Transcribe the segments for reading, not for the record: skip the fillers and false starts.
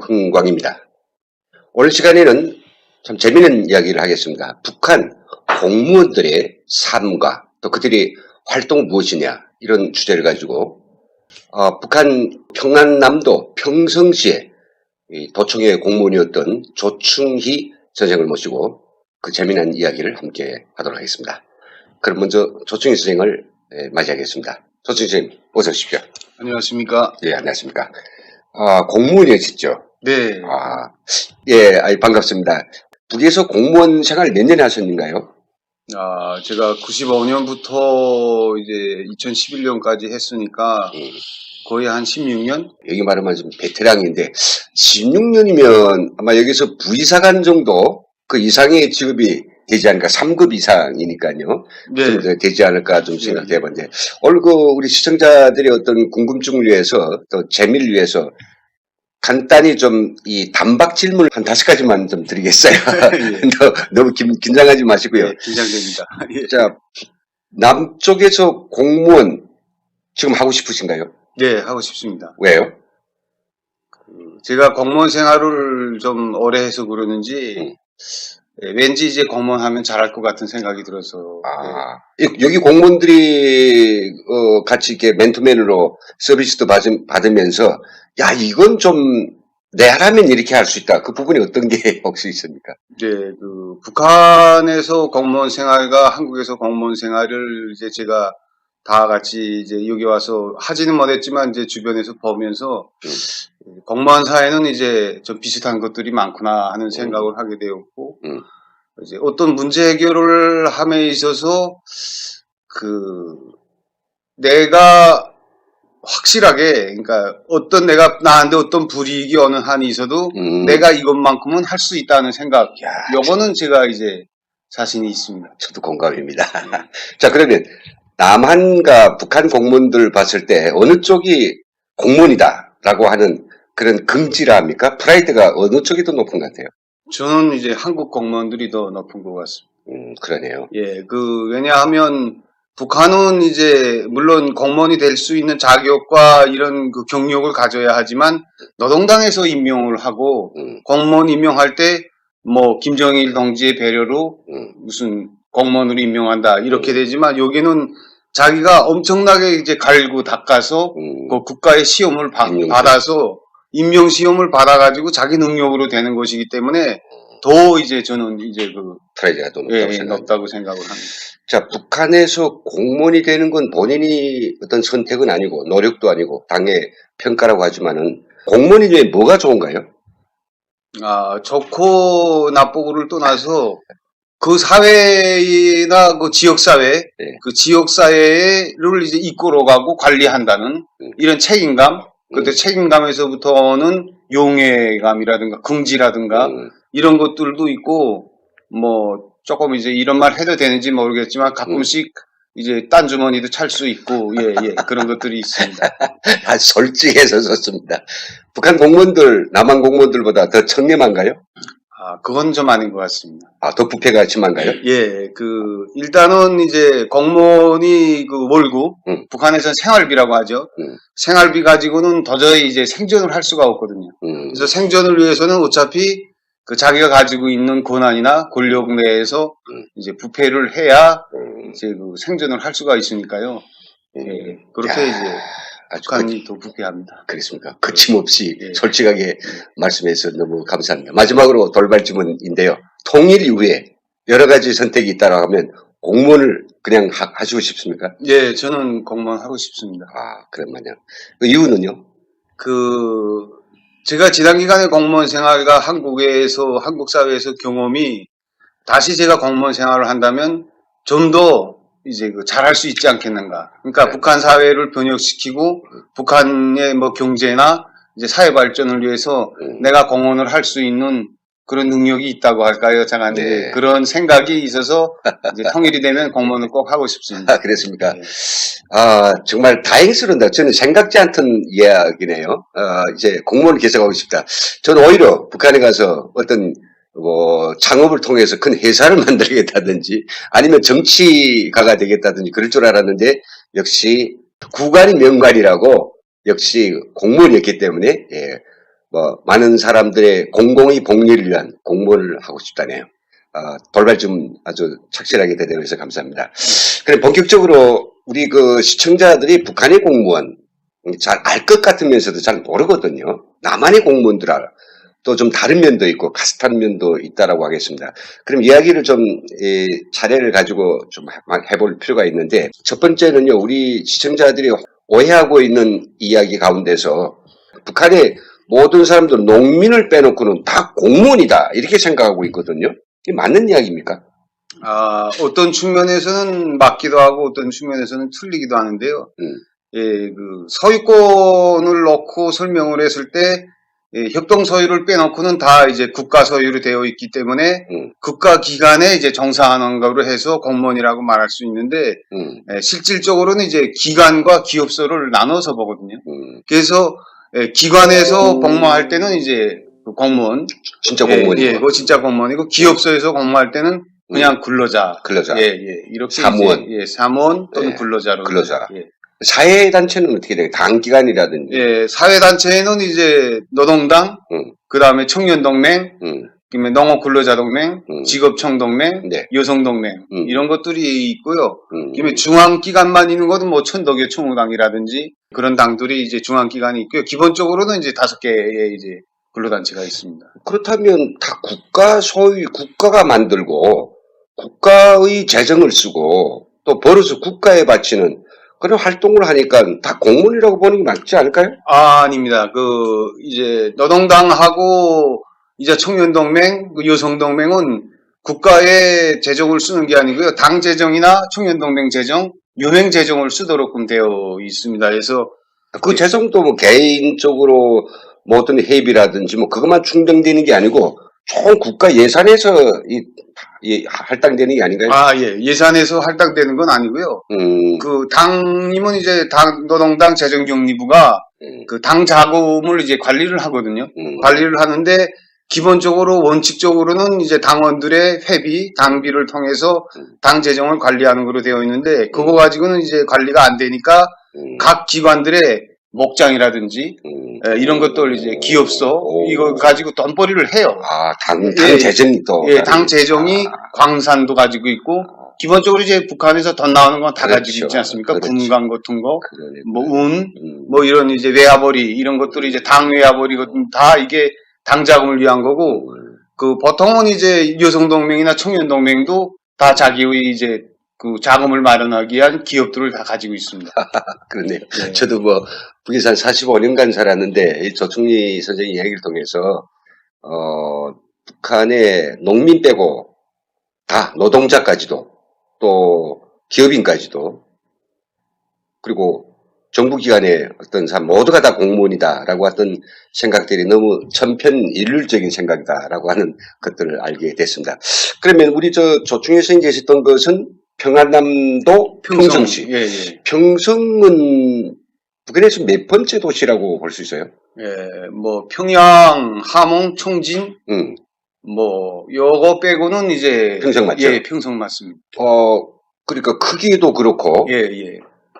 흥광입니다. 오늘 시간에는 참 재미있는 이야기를 하겠습니다. 북한 공무원들의 삶과 또 그들의 활동은 무엇이냐 이런 주제를 가지고 북한 평안남도 평성시의 도청의 공무원이었던 조충희 선생을 모시고 그 재미난 이야기를 함께 하도록 하겠습니다. 그럼 먼저 조충희 선생을 맞이하겠습니다. 조충희 선생님 어서 오십시오. 안녕하십니까? 예, 안녕하십니까? 공무원이었죠? 네. 예, 반갑습니다. 북에서 공무원 생활 몇 년에 하셨는가요? 제가 95년부터 이제 2011년까지 했으니까 거의 한 16년? 여기 말하면 좀 베테랑인데 16년이면 아마 여기서 부이사관 정도 그 이상의 직업이 되지 않을까, 3급 이상이니까요. 네. 좀 되지 않을까 좀 생각해 봤는데 오늘 우리 시청자들의 어떤 궁금증을 위해서 또 재미를 위해서 간단히 좀 이 단박 질문을 한 5가지만 좀 드리겠어요. 예. 너무 긴장하지 마시고요. 네, 긴장됩니다. 예. 자, 남쪽에서 공무원 지금 하고 싶으신가요? 네, 하고 싶습니다. 왜요? 제가 공무원 생활을 좀 오래 해서 그러는지 왠지 이제 공무원 하면 잘할 것 같은 생각이 들어서. 여기 공무원들이 같이 이렇게 맨투맨으로 서비스도 받으면서 야, 이건 좀 내라면 이렇게 할 수 있다. 그 부분이 어떤 게 혹시 있습니까? 네, 북한에서 공무원 생활과 한국에서 공무원 생활을 이제 제가 다 같이 이제 여기 와서 하지는 못했지만 이제 주변에서 보면서 공무원 사회는 이제 좀 비슷한 것들이 많구나 하는 생각을 하게 되었고, 이제 어떤 문제 해결을 함에 있어서 내가 확실하게, 그러니까 내가 나한테 어떤 불이익이 어느 한이 있어도 내가 이것만큼은 할 수 있다는 생각, 요거는 제가 이제 자신이 있습니다. 저도 공감입니다. 자, 그러면 남한과 북한 공무원들 봤을 때 어느 쪽이 공무원이다라고 하는 그런 긍지라 합니까? 프라이드가 어느 쪽이 더 높은 것 같아요? 저는 이제 한국 공무원들이 더 높은 것 같습니다. 그러네요. 예, 왜냐하면 북한은 이제 물론 공무원이 될 수 있는 자격과 이런 경력을 가져야 하지만 노동당에서 임명을 하고 공무원 임명할 때 뭐 김정일 동지의 배려로 무슨 공무원으로 임명한다 이렇게 되지만 여기는 자기가 엄청나게 이제 갈고 닦아서 그 국가의 시험을 받아서 임명 시험을 받아가지고 자기 능력으로 되는 것이기 때문에 더 이제 저는 이제 프라이드가 더 높다고 생각을 합니다. 자, 북한에서 공무원이 되는 건 본인이 어떤 선택은 아니고 노력도 아니고 당의 평가라고 하지만은 공무원이 되면 뭐가 좋은가요? 좋고 나쁘고를 떠나서 그 사회나 그 지역사회, 그 지역사회를 이제 이끌어가고 관리한다는 이런 책임감, 그때 책임감에서부터는 용해감이라든가 긍지라든가 이런 것들도 있고, 뭐 조금 이제 이런 말 해도 되는지 모르겠지만 가끔씩 이제 딴 주머니도 찰 수 있고, 그런 것들이 있습니다. 솔직해서 좋습니다. 북한 공무원들, 남한 공무원들보다 더 청렴한가요? 그건 좀 아닌 것 같습니다. 더 부패가 심한가요? 예, 일단은 이제 공무원이 월급, 북한에서는 생활비라고 하죠. 생활비 가지고는 도저히 이제 생존을 할 수가 없거든요. 그래서 생존을 위해서는 어차피 자기가 가지고 있는 권한이나 권력 내에서 이제 부패를 해야 이제 생존을 할 수가 있으니까요. 그렇게 이제 북한이 더 부패합니다. 그렇습니까? 거침없이 솔직하게 말씀해서 너무 감사합니다. 마지막으로 돌발 질문인데요. 통일 이후에 여러 가지 선택이 있다고 하면 공무원을 그냥 하시고 싶습니까? 예, 저는 공무원 하고 싶습니다. 그러면요. 그 이유는요? 제가 지난 기간의 공무원 생활과 한국 사회에서 경험이 다시 제가 공무원 생활을 한다면 좀 더 이제 잘할 수 있지 않겠는가. 그러니까 북한 사회를 변혁시키고 북한의 뭐 경제나 이제 사회 발전을 위해서 내가 공헌을 할 수 있는 그런 능력이 있다고 할까요? 잠깐 그런 생각이 있어서 이제 통일이 되면 공무원을 꼭 하고 싶습니다. 그렇습니까? 정말 다행스럽다. 저는 생각지 않던 이야기네요. 이제 공무원을 개척하고 싶다. 저는 오히려 북한에 가서 어떤 창업을 통해서 큰 회사를 만들겠다든지 아니면 정치가가 되겠다든지 그럴 줄 알았는데 역시 구관이 명관이라고 역시 공무원이었기 때문에 뭐 많은 사람들의 공공의 복리를 위한 공무원을 하고 싶다네요. 돌발 좀 아주 착실하게 대답해서 감사합니다. 그럼 본격적으로 우리 그 시청자들이 북한의 공무원 잘 알 것 같으면서도 잘 모르거든요. 남한의 공무원들 알아. 또 좀 다른 면도 있고 가스탄 면도 있다라고 하겠습니다. 그럼 이야기를 좀 차례를 가지고 좀 해볼 필요가 있는데, 첫 번째는요, 우리 시청자들이 오해하고 있는 이야기 가운데서 북한의 모든 사람들 농민을 빼놓고는 다 공무원이다 이렇게 생각하고 있거든요. 이게 맞는 이야기입니까? 어떤 측면에서는 맞기도 하고 어떤 측면에서는 틀리기도 하는데요. 예, 그 서유권을 넣고 설명을 했을 때 협동 서유를 빼놓고는 다 이제 국가 서유로 되어 있기 때문에 국가 기관에 이제 정상하는 거로 해서 공무원이라고 말할 수 있는데 실질적으로는 이제 기관과 기업소를 나눠서 보거든요. 그래서 기관에서 복무할 때는 이제 공무원, 진짜 공무원이고, 그거 진짜 공무원이고 기업소에서 공무할 때는 그냥 근로자, 이렇게 사무원, 이제, 사무원 또는 근로자로. 사회단체는 어떻게 돼요? 당기관이라든지. 사회단체는 이제 노동당, 그 다음에 청년동맹, 그다음에 농업근로자동맹, 직업청동맹, 여성동맹 이런 것들이 있고요. 그다음에 중앙기관만 있는 것은 뭐 천덕여 총무당이라든지 그런 당들이 이제 중앙기관이 있고요. 기본적으로는 이제 5개의 이제 근로단체가 있습니다. 그렇다면 다 국가 소유, 국가가 만들고 국가의 재정을 쓰고 또 벌어서 국가에 바치는 그런 활동을 하니까 다 공무원이라고 보는 게 맞지 않을까요? 아닙니다. 이제 노동당하고 이제 청년동맹, 여성동맹은 국가의 재정을 쓰는 게 아니고요. 당 재정이나 청년동맹 재정, 유행 재정을 쓰도록 되어 있습니다. 그래서 그 재정도 뭐 개인적으로 뭐 어떤 회비라든지 뭐 그것만 충당되는 게 아니고 총 국가 예산에서 할당되는 게 아닌가요? 예산에서 할당되는 건 아니고요. 그 당님은 이제 노동당 재정경리부가 그 당 자금을 이제 관리를 하거든요. 관리를 하는데 기본적으로 원칙적으로는 이제 당원들의 회비, 당비를 통해서 당 재정을 관리하는 걸로 되어 있는데 그거 가지고는 이제 관리가 안 되니까 각 기관들의 목장이라든지 이런 것들 이제 기업소 이거 가지고 돈벌이를 해요. 당 재정이 또. 당 재정이 광산도 가지고 있고 기본적으로 이제 북한에서 돈 나오는 건 다 가지고 있지 않습니까? 금강 같은 거, 뭐 운, 뭐 이런 이제 외화벌이 이런 것들이 이제 당 외화벌이 다 이게 당 자금을 위한 거고 그 보통은 이제 여성동맹이나 청년동맹도 다 자기의 이제 그 자금을 마련하기 위한 기업들을 다 가지고 있습니다. 그렇네요. 저도 뭐 북에서 한 45년간 살았는데 이 조충리 선생님 이야기를 통해서 북한의 농민 빼고 다 노동자까지도 또 기업인까지도 그리고 정부기관의 어떤 사람 모두가 다 공무원이다라고 했던 생각들이 너무 천편일률적인 생각이다라고 하는 것들을 알게 됐습니다. 그러면 우리 조충희 선생님 계셨던 것은 평안남도 평성시. 평성은 북한에서 몇 번째 도시라고 볼 수 있어요? 뭐 평양, 함흥, 청진, 뭐 요거 빼고는 이제 평성 맞죠? 평성 맞습니다. 그러니까 크기도 그렇고.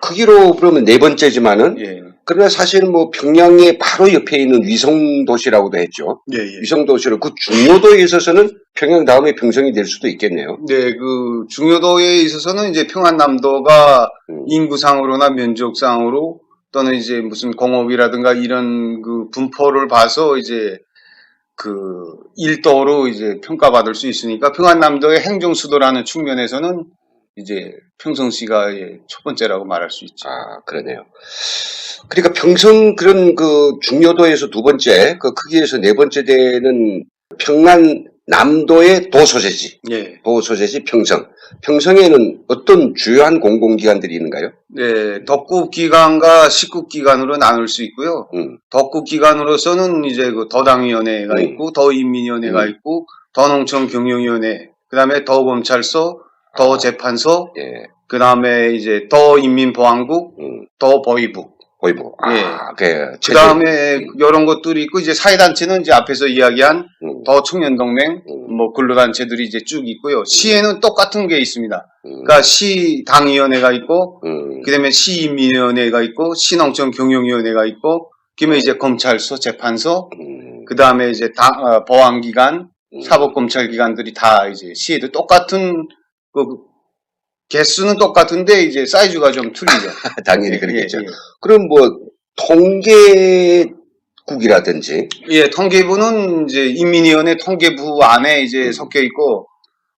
크기로 그러면 4번째지만은. 그러나 사실은 뭐 평양의 바로 옆에 있는 위성 도시라고도 했죠. 위성 도시로 그 중요도에 있어서는 평양 다음에 평성이 될 수도 있겠네요. 그 중요도에 있어서는 이제 평안남도가 인구상으로나 면적상으로 또는 이제 무슨 공업이라든가 이런 그 분포를 봐서 이제 그 1도로 이제 평가받을 수 있으니까 평안남도의 행정수도라는 측면에서는 이제 평성시가 첫 번째라고 말할 수 있죠. 그러네요. 그러니까 평성 그런 그 중요도에서 2번째, 그 크기에서 4번째 되는 평안남도의 도소재지. 도소재지 평성. 평성에는 어떤 주요한 공공기관들이 있는가요? 덕국기관과 식국기관으로 나눌 수 있고요. 덕국기관으로서는 이제 그 더당위원회가 있고, 더인민위원회가 있고, 더농촌경영위원회, 그 다음에 더검찰서, 더재판소, 그 다음에 이제 더인민보안국, 더보위부. 그 다음에 이런 것들이 있고, 이제 사회단체는 이제 앞에서 이야기한 더청년동맹, 뭐 근로단체들이 이제 쭉 있고요. 시에는 똑같은 게 있습니다. 그러니까 시당위원회가 있고, 그 다음에 시인민위원회가 있고, 시농촌경영위원회가 있고, 그다음에 이제 검찰서, 재판소, 그 다음에 이제 보안기관, 사법검찰기관들이 다 이제 시에도 똑같은, 개수는 똑같은데 이제 사이즈가 좀 틀리죠. 당연히 그렇겠죠. 예, 예. 그럼 뭐, 통계국이라든지, 예, 통계부는 이제 인민위원회 통계부 안에 이제 섞여 있고,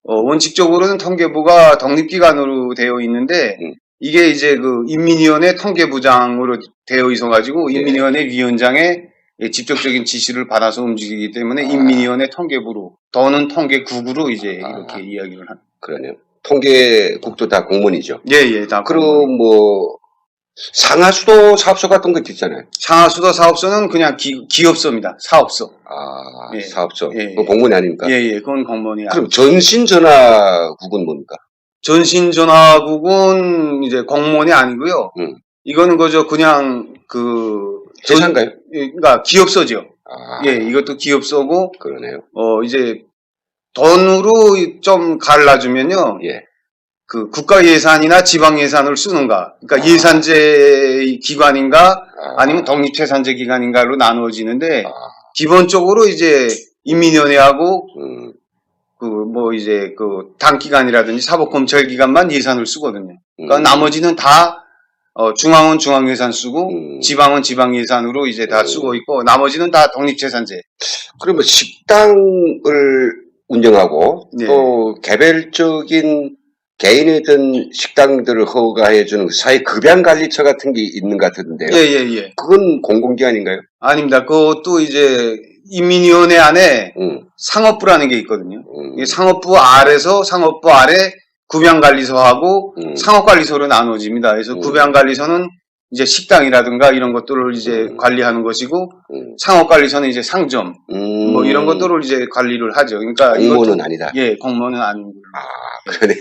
원칙적으로는 통계부가 독립기관으로 되어 있는데, 이게 이제 그 인민위원회 통계부장으로 되어 있어가지고, 인민위원회 위원장의 직접적인 지시를 받아서 움직이기 때문에 인민위원회 통계부로, 또는 통계국으로 이제 이렇게 이야기를 합니다. 그러네요. 통계국도 다 공무원이죠. 예, 예, 다. 그럼 뭐, 상하수도 사업소 같은 것도 있잖아요. 상하수도 사업소는 그냥 기업소입니다. 사업소. 아, 예. 사업소. 예, 그건 공무원이 아닙니까? 예, 예, 그건 공무원이 그럼 전신전화국은 뭡니까? 전신전화국은 이제 공무원이 아니고요. 이거는 그저 그냥 회사인가요? 그러니까 기업소죠. 아, 예, 이것도 기업소고 그러네요. 이제 돈으로 좀 갈라주면요. 예. 그 국가 예산이나 지방 예산을 쓰는가. 그러니까 예산제 기관인가 아니면 독립재산제 기관인가로 나누어지는데 기본적으로 이제 인민위원회하고 이제 단기관이라든지 사법검찰기관만 예산을 쓰거든요. 그러니까 나머지는 다 중앙은 중앙예산 쓰고 지방은 지방예산으로 이제 다 쓰고 있고 나머지는 다 독립재산제. 그러면 식당을 운영하고 네. 또 개별적인 개인이든 식당들을 허가해주는 사회급양관리처 같은 게 있는 것 같은데요. 예, 예, 예. 그건 공공기관인가요? 아닙니다. 그것도 이제 인민위원회 안에 상업부라는 게 있거든요. 이 상업부 아래서 상업부 아래 급양관리소하고 상업관리소로 나눠집니다. 그래서 급양관리소는 이제 식당이라든가 이런 것들을 이제 관리하는 것이고 상업관리소는 이제 상점 뭐 이런 것들을 이제 관리를 하죠. 그러니까 공무원은 아니다. 예, 공무원은 아닌 거예요. 그러네요.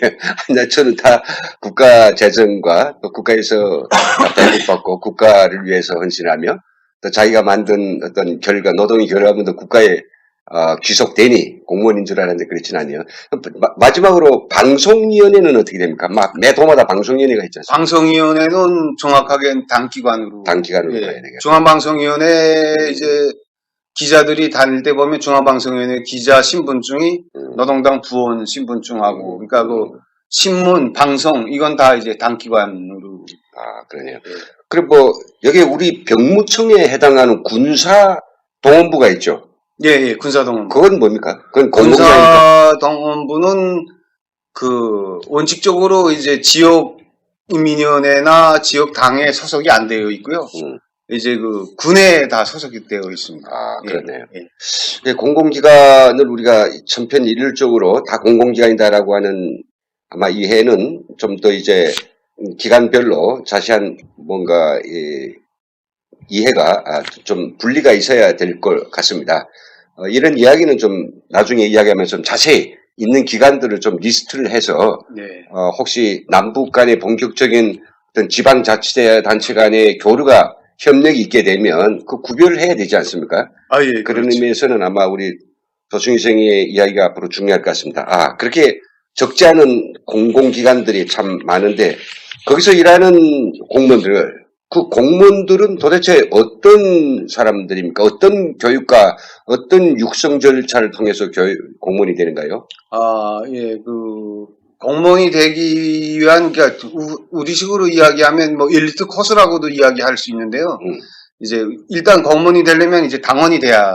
저는 다 국가 재정과 또 국가에서 대접 받고 국가를 위해서 헌신하며 또 자기가 만든 어떤 결과, 노동의 결과물도 국가에 귀속되니 공무원인 줄 알았는데 그렇진 않아요. 마지막으로 방송위원회는 어떻게 됩니까? 매 도마다 방송위원회가 있지 않습니까? 방송위원회는 정확하게 당기관으로 가야 예, 되겠죠. 중앙방송위원회 이제 기자들이 다닐 때 보면 중앙방송위원회 기자 신분증이 노동당 부원 신분증하고 그러니까 신문, 방송 이건 다 이제 당기관으로. 그러네요. 그리고 뭐 여기 우리 병무청에 해당하는 군사동원부가 있죠. 예, 예, 군사동원부. 그건 뭡니까? 그건 공공기관입니까? 군사동원부는 원칙적으로 이제 지역 인민위원회나 지역 당에 소속이 안 되어 있고요. 이제 군에 다 소속이 되어 있습니다. 그렇네요. 예, 예. 예, 공공기관을 우리가 천편일률적으로 다 공공기관이다라고 하는 아마 이해는 좀 더 이제 기관별로 자세한 뭔가 이해가 좀 분리가 있어야 될 것 같습니다. 이런 이야기는 좀 나중에 이야기하면서 좀 자세히 있는 기관들을 좀 리스트를 해서 네. 혹시 남북 간의 본격적인 어떤 지방자치단체 간의 교류가 협력이 있게 되면 그 구별을 해야 되지 않습니까? 예, 그런 그렇죠. 의미에서는 아마 우리 조충희 선생의 이야기가 앞으로 중요할 것 같습니다. 그렇게 적지 않은 공공기관들이 참 많은데 거기서 일하는 공무원들, 그 공무원들은 도대체 어떤 사람들입니까? 어떤 교육과 어떤 육성 절차를 통해서 공무원이 되는가요? 예, 공무원이 되기 위한, 그러니까 우리식으로 이야기하면 뭐 엘리트 코스라고도 이야기할 수 있는데요. 이제 일단 공무원이 되려면 이제 당원이 돼야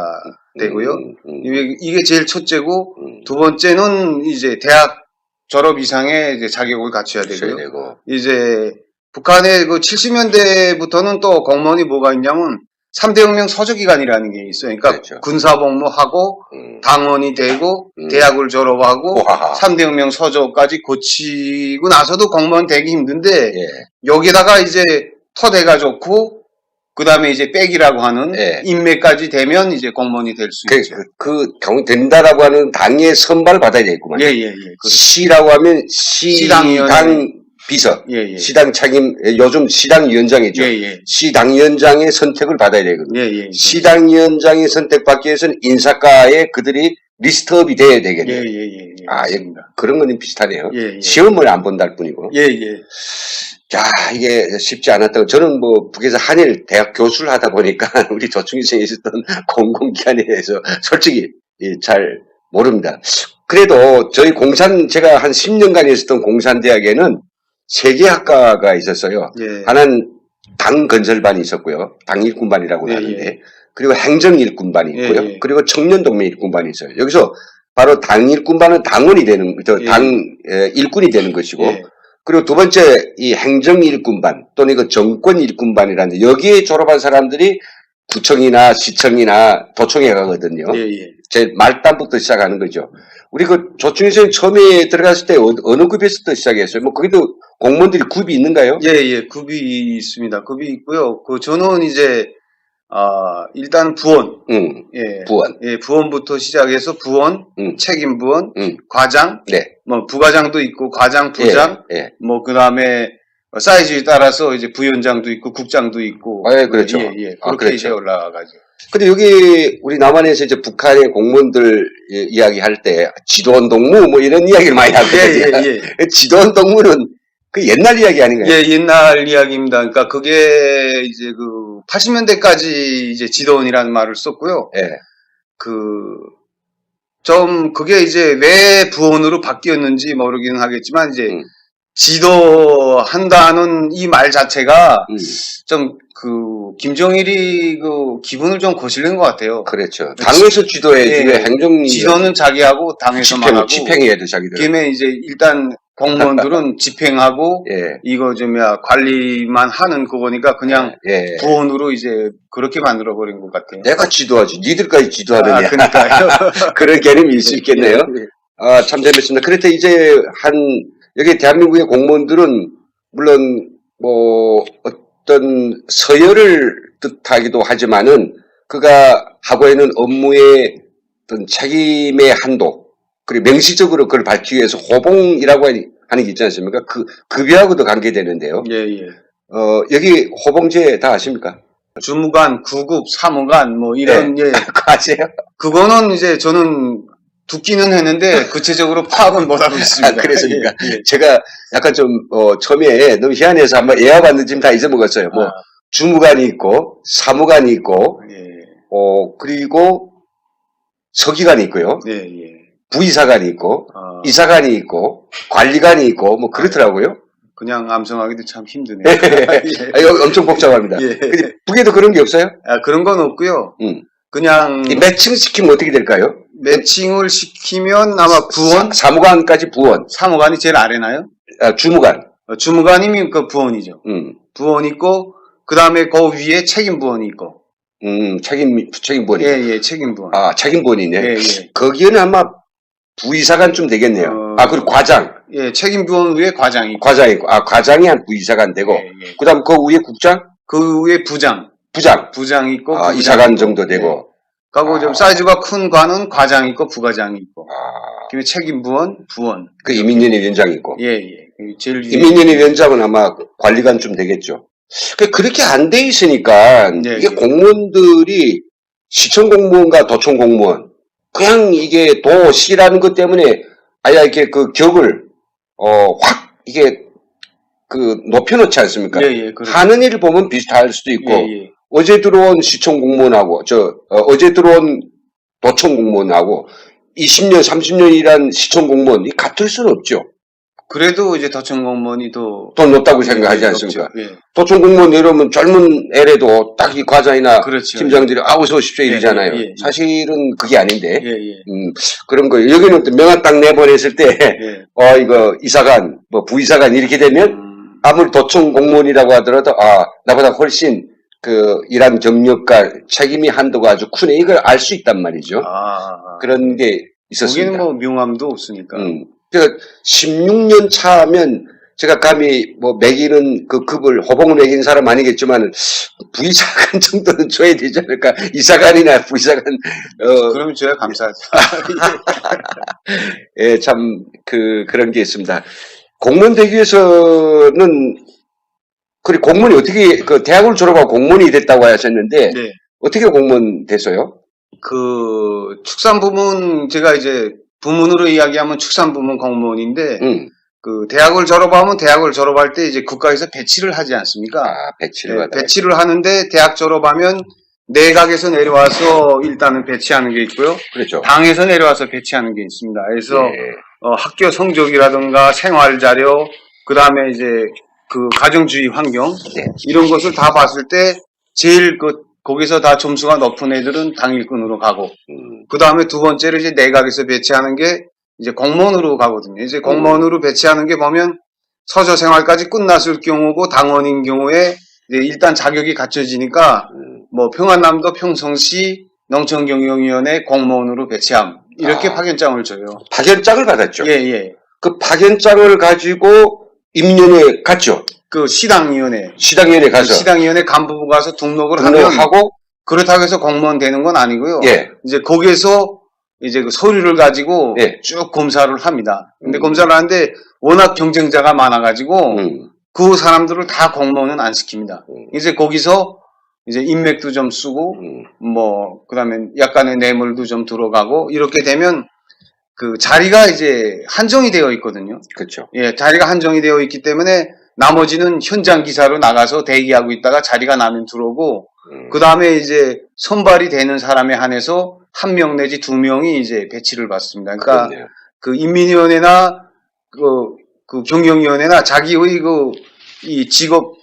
되고요. 이게 제일 첫째고, 두 번째는 이제 대학 졸업 이상의 이제 자격을 갖춰야 되고요. 이제 북한의 70년대부터는 또 공무원이 뭐가 있냐면 3대 혁명 서적기관이라는 게 있어요. 그러니까 그렇죠. 군사복무하고 당원이 되고 대학을 졸업하고 3대 혁명 서적까지 고치고 나서도 공무원 되기 힘든데 여기다가 이제 토대가 좋고 그 다음에 이제 백이라고 하는 인맥까지 되면 이제 공무원이 될 수 있죠. 그 경우 된다라고 하는 당의 선발을 받아야 되겠구만. 예. 시라고 하면 시당 비서, 시당 책임, 요즘 시당위원장이죠. 시당위원장의 선택을 받아야 되거든요. 시당위원장의 선택받기 위해서는 인사과에 그들이 리스트업이 돼야 되겠네요. 맞습니다. 그런 건 비슷하네요. 예. 시험을 안 본다일 뿐이고. 자, 이게 쉽지 않았다고. 저는 뭐, 북에서 한일 대학 교수를 하다 보니까, 우리 조충희 있었던 공공기관에 대해서 솔직히 잘 모릅니다. 그래도 저희 제가 한 10년간 있었던 공산대학에는 세 개 학과가 있었어요. 예. 하나는 당 건설반이 있었고요. 당 일꾼반이라고 예, 하는데. 예. 그리고 행정 일꾼반이 있고요. 예, 예. 그리고 청년 동맹 일꾼반이 있어요. 여기서 바로 당 일꾼반은 당원이 되는, 일꾼이 되는 것이고, 예. 그리고 두 번째 이 행정 일꾼반 또는 이거 정권 일꾼반이라는데 여기에 졸업한 사람들이 구청이나 시청이나 도청에 가거든요. 예, 예. 제 말단부터 시작하는 거죠. 우리 그 조충희 선생님 처음에 들어갔을 때 어느 급에서부터 시작했어요? 뭐 거기도 공무원들이 급이 있는가요? 예, 예. 급이 있습니다. 급이 있고요. 저는 이제, 일단 부원. 예. 부원. 예, 부원부터 시작해서 부원, 책임 부원, 과장. 네. 뭐, 부과장도 있고, 과장, 부장. 예. 뭐, 그 다음에, 사이즈에 따라서 이제 부위원장도 있고, 국장도 있고. 예, 그렇죠. 예, 예. 그렇게 그렇죠. 이제 올라가죠. 근데 여기 우리 남한에서 이제 북한의 공무원들 이야기할 때 지도원 동무 뭐 이런 이야기를 많이 하거든요. 예, 예. 지도원 동무는 그 옛날 이야기 아닌가요? 예, 옛날 이야기입니다. 그러니까 그게 이제 80년대까지 이제 지도원이라는 말을 썼고요. 예. 그게 이제 왜 부원으로 바뀌었는지 모르기는 하겠지만 이제 지도한다는 이 말 자체가 좀 김정일이 기분을 좀 거슬리는 것 같아요. 그렇죠. 당에서 지도해야지 왜 행정 지도는 자기하고 당에서만 하고 집행해야 돼 자기들. 그다음에 이제 일단 공무원들은 집행하고 예. 이거 관리만 하는 그거니까 그냥 예. 부원으로 이제 그렇게 만들어 버린 것 같아요. 내가 지도하지 니들까지 지도하느냐. 그러니까요. 그런 개념이 있을 수 있겠네요. 예. 참 재밌습니다. 그렇다 이제 여기 대한민국의 공무원들은 물론 뭐 어떤 서열을 뜻하기도 하지만은 그가 하고 있는 업무의 어떤 책임의 한도 그리고 명시적으로 그걸 밝히기 위해서 호봉이라고 하는 게 있지 않습니까? 급여하고도 관계되는데요. 예, 예. 여기 호봉제 다 아십니까? 주무관, 구급, 사무관 뭐 이런 네. 예. 아세요? 그거는 이제 저는 듣기는 했는데 구체적으로 파악은 못하고 있습니다. 그랬습니까? 예, 예. 제가 약간 좀 처음에 너무 희한해서 한번 애와봤는데 지금 다 잊어먹었어요. 뭐 주무관이 있고 사무관이 있고 예. 그리고 서기관이 있고요. 예, 예. 부이사관이 있고 이사관이 있고 관리관이 있고 뭐 그렇더라고요. 그냥 암송하기도 참 힘드네요. 이거 엄청 복잡합니다. 예. 근데 북에도 그런 게 없어요? 그런 건 없고요. 그냥 매칭시키면 어떻게 될까요? 매칭을 시키면 아마 부원? 사무관까지 부원. 사무관이 제일 아래나요? 주무관. 주무관이면 그 부원이죠. 부원 있고, 그 다음에 그 위에 책임 부원이 있고. 책임부원이. 예, 책임 부원. 책임부원이네. 예, 예. 거기에는 아마 부이사관쯤 되겠네요. 그리고 과장. 예, 책임 부원 위에 과장이 있고. 과장이 있고. 과장이 한 부이사관 되고. 예, 예. 그 다음 그 위에 국장? 그 위에 부장. 부장 있고. 이사관 있고. 정도 되고. 그리고 좀 사이즈가 큰 관은 과장 있고 부과장이 있고. 그리고 책임 부원, 부원. 그 이민연의 위원장이 있고. 예, 예. 제일 이민연의 위원장은 아마 관리관쯤 되겠죠. 그렇게 안 돼 있으니까 예, 이게 예. 공무원들이 시청 공무원과 도청 공무원 그냥 이게 도시라는 것 때문에 이렇게 그 격을 확 이게 높여놓지 않습니까? 예, 예. 그렇죠. 하는 일을 보면 비슷할 수도 있고 예, 예. 어제 들어온 시청 공무원하고 어제 들어온 도청 공무원하고 20년 30년 일한 시청 공무원이 같을 수는 없죠. 그래도 이제 도청 공무원이 더 높다고 생각하지 않습니까? 예. 도청 공무원 내려오면 젊은 애래도 딱 이 과장이나 그렇죠. 팀장들이 어서 오십시오 이러잖아요. 예, 예, 예. 사실은 그게 아닌데 예, 예. 그런 거예요. 여기는 또 명함 딱 내보냈을 때 예. 이거 이사관 뭐 부이사관 이렇게 되면 아무리 도청 공무원이라고 하더라도 나보다 훨씬 그 일한 경력과 책임이 한도가 아주 크네 이걸 알 수 있단 말이죠. 그런 게 있었습니다. 거기는 뭐 명함도 없으니까. 그러니까 16년 차면 제가 감히 뭐 매기는 그 급을 호봉을 매기는 사람 아니겠지만 부이사관 정도는 줘야 되지 않을까? 이사관이나 부이사관 그러면 줘야 감사하죠. 예, 참 그런 게 있습니다. 공무원 되기 위해서는 그리고 공무원이 어떻게 대학을 졸업하고 공무원이 됐다고 하셨는데 네. 어떻게 공무원 됐어요? 축산부문 제가 이제 부문으로 이야기하면 축산부문 공무원인데 그 대학을 졸업하면 대학을 졸업할 때 이제 국가에서 배치를 하지 않습니까? 배치를 네, 받아요. 배치를 하는데 대학 졸업하면 내각에서 내려와서 일단은 배치하는 게 있고요. 그렇죠. 당에서 내려와서 배치하는 게 있습니다. 그래서 예. 학교 성적이라든가 생활 자료, 그 다음에 이제 그 가정주의 환경 네. 이런 것을 다 봤을 때 제일 거기서 다 점수가 높은 애들은 당일꾼으로 가고, 그 다음에 두 번째로 이제 내각에서 배치하는 게 이제 공무원으로 가거든요. 이제 공무원으로 배치하는 게 보면 서저 생활까지 끝났을 경우고 당원인 경우에 이제 일단 자격이 갖춰지니까 뭐 평안남도 평성시 농촌경영위원회 공무원으로 배치함 이렇게 파견장을 줘요. 파견장을 받았죠. 예. 그 파견장을 가지고 임면에 갔죠. 그 시당위원회 가서 시당위원회 간부부 가서 등록을 하면 등록하고 그렇다고 해서 공무원 되는 건 아니고요. 예. 이제 거기에서 이제 그 서류를 가지고 예. 쭉 검사를 합니다. 근데 검사를 하는데 워낙 경쟁자가 많아가지고 그 사람들을 다 공무원은 안 시킵니다. 이제 거기서 이제 인맥도 좀 쓰고 뭐 그다음에 약간의 뇌물도 좀 들어가고 이렇게 되면 그 자리가 이제 한정이 되어 있거든요. 그렇죠. 예, 자리가 한정이 되어 있기 때문에 나머지는 현장 기사로 나가서 대기하고 있다가 자리가 나면 들어오고 그 다음에 이제 선발이 되는 사람에 한해서 한 명 내지 두 명이 이제 배치를 받습니다. 그러니까 그렇네요. 그 인민위원회나 그 경영위원회나 자기의 이 직업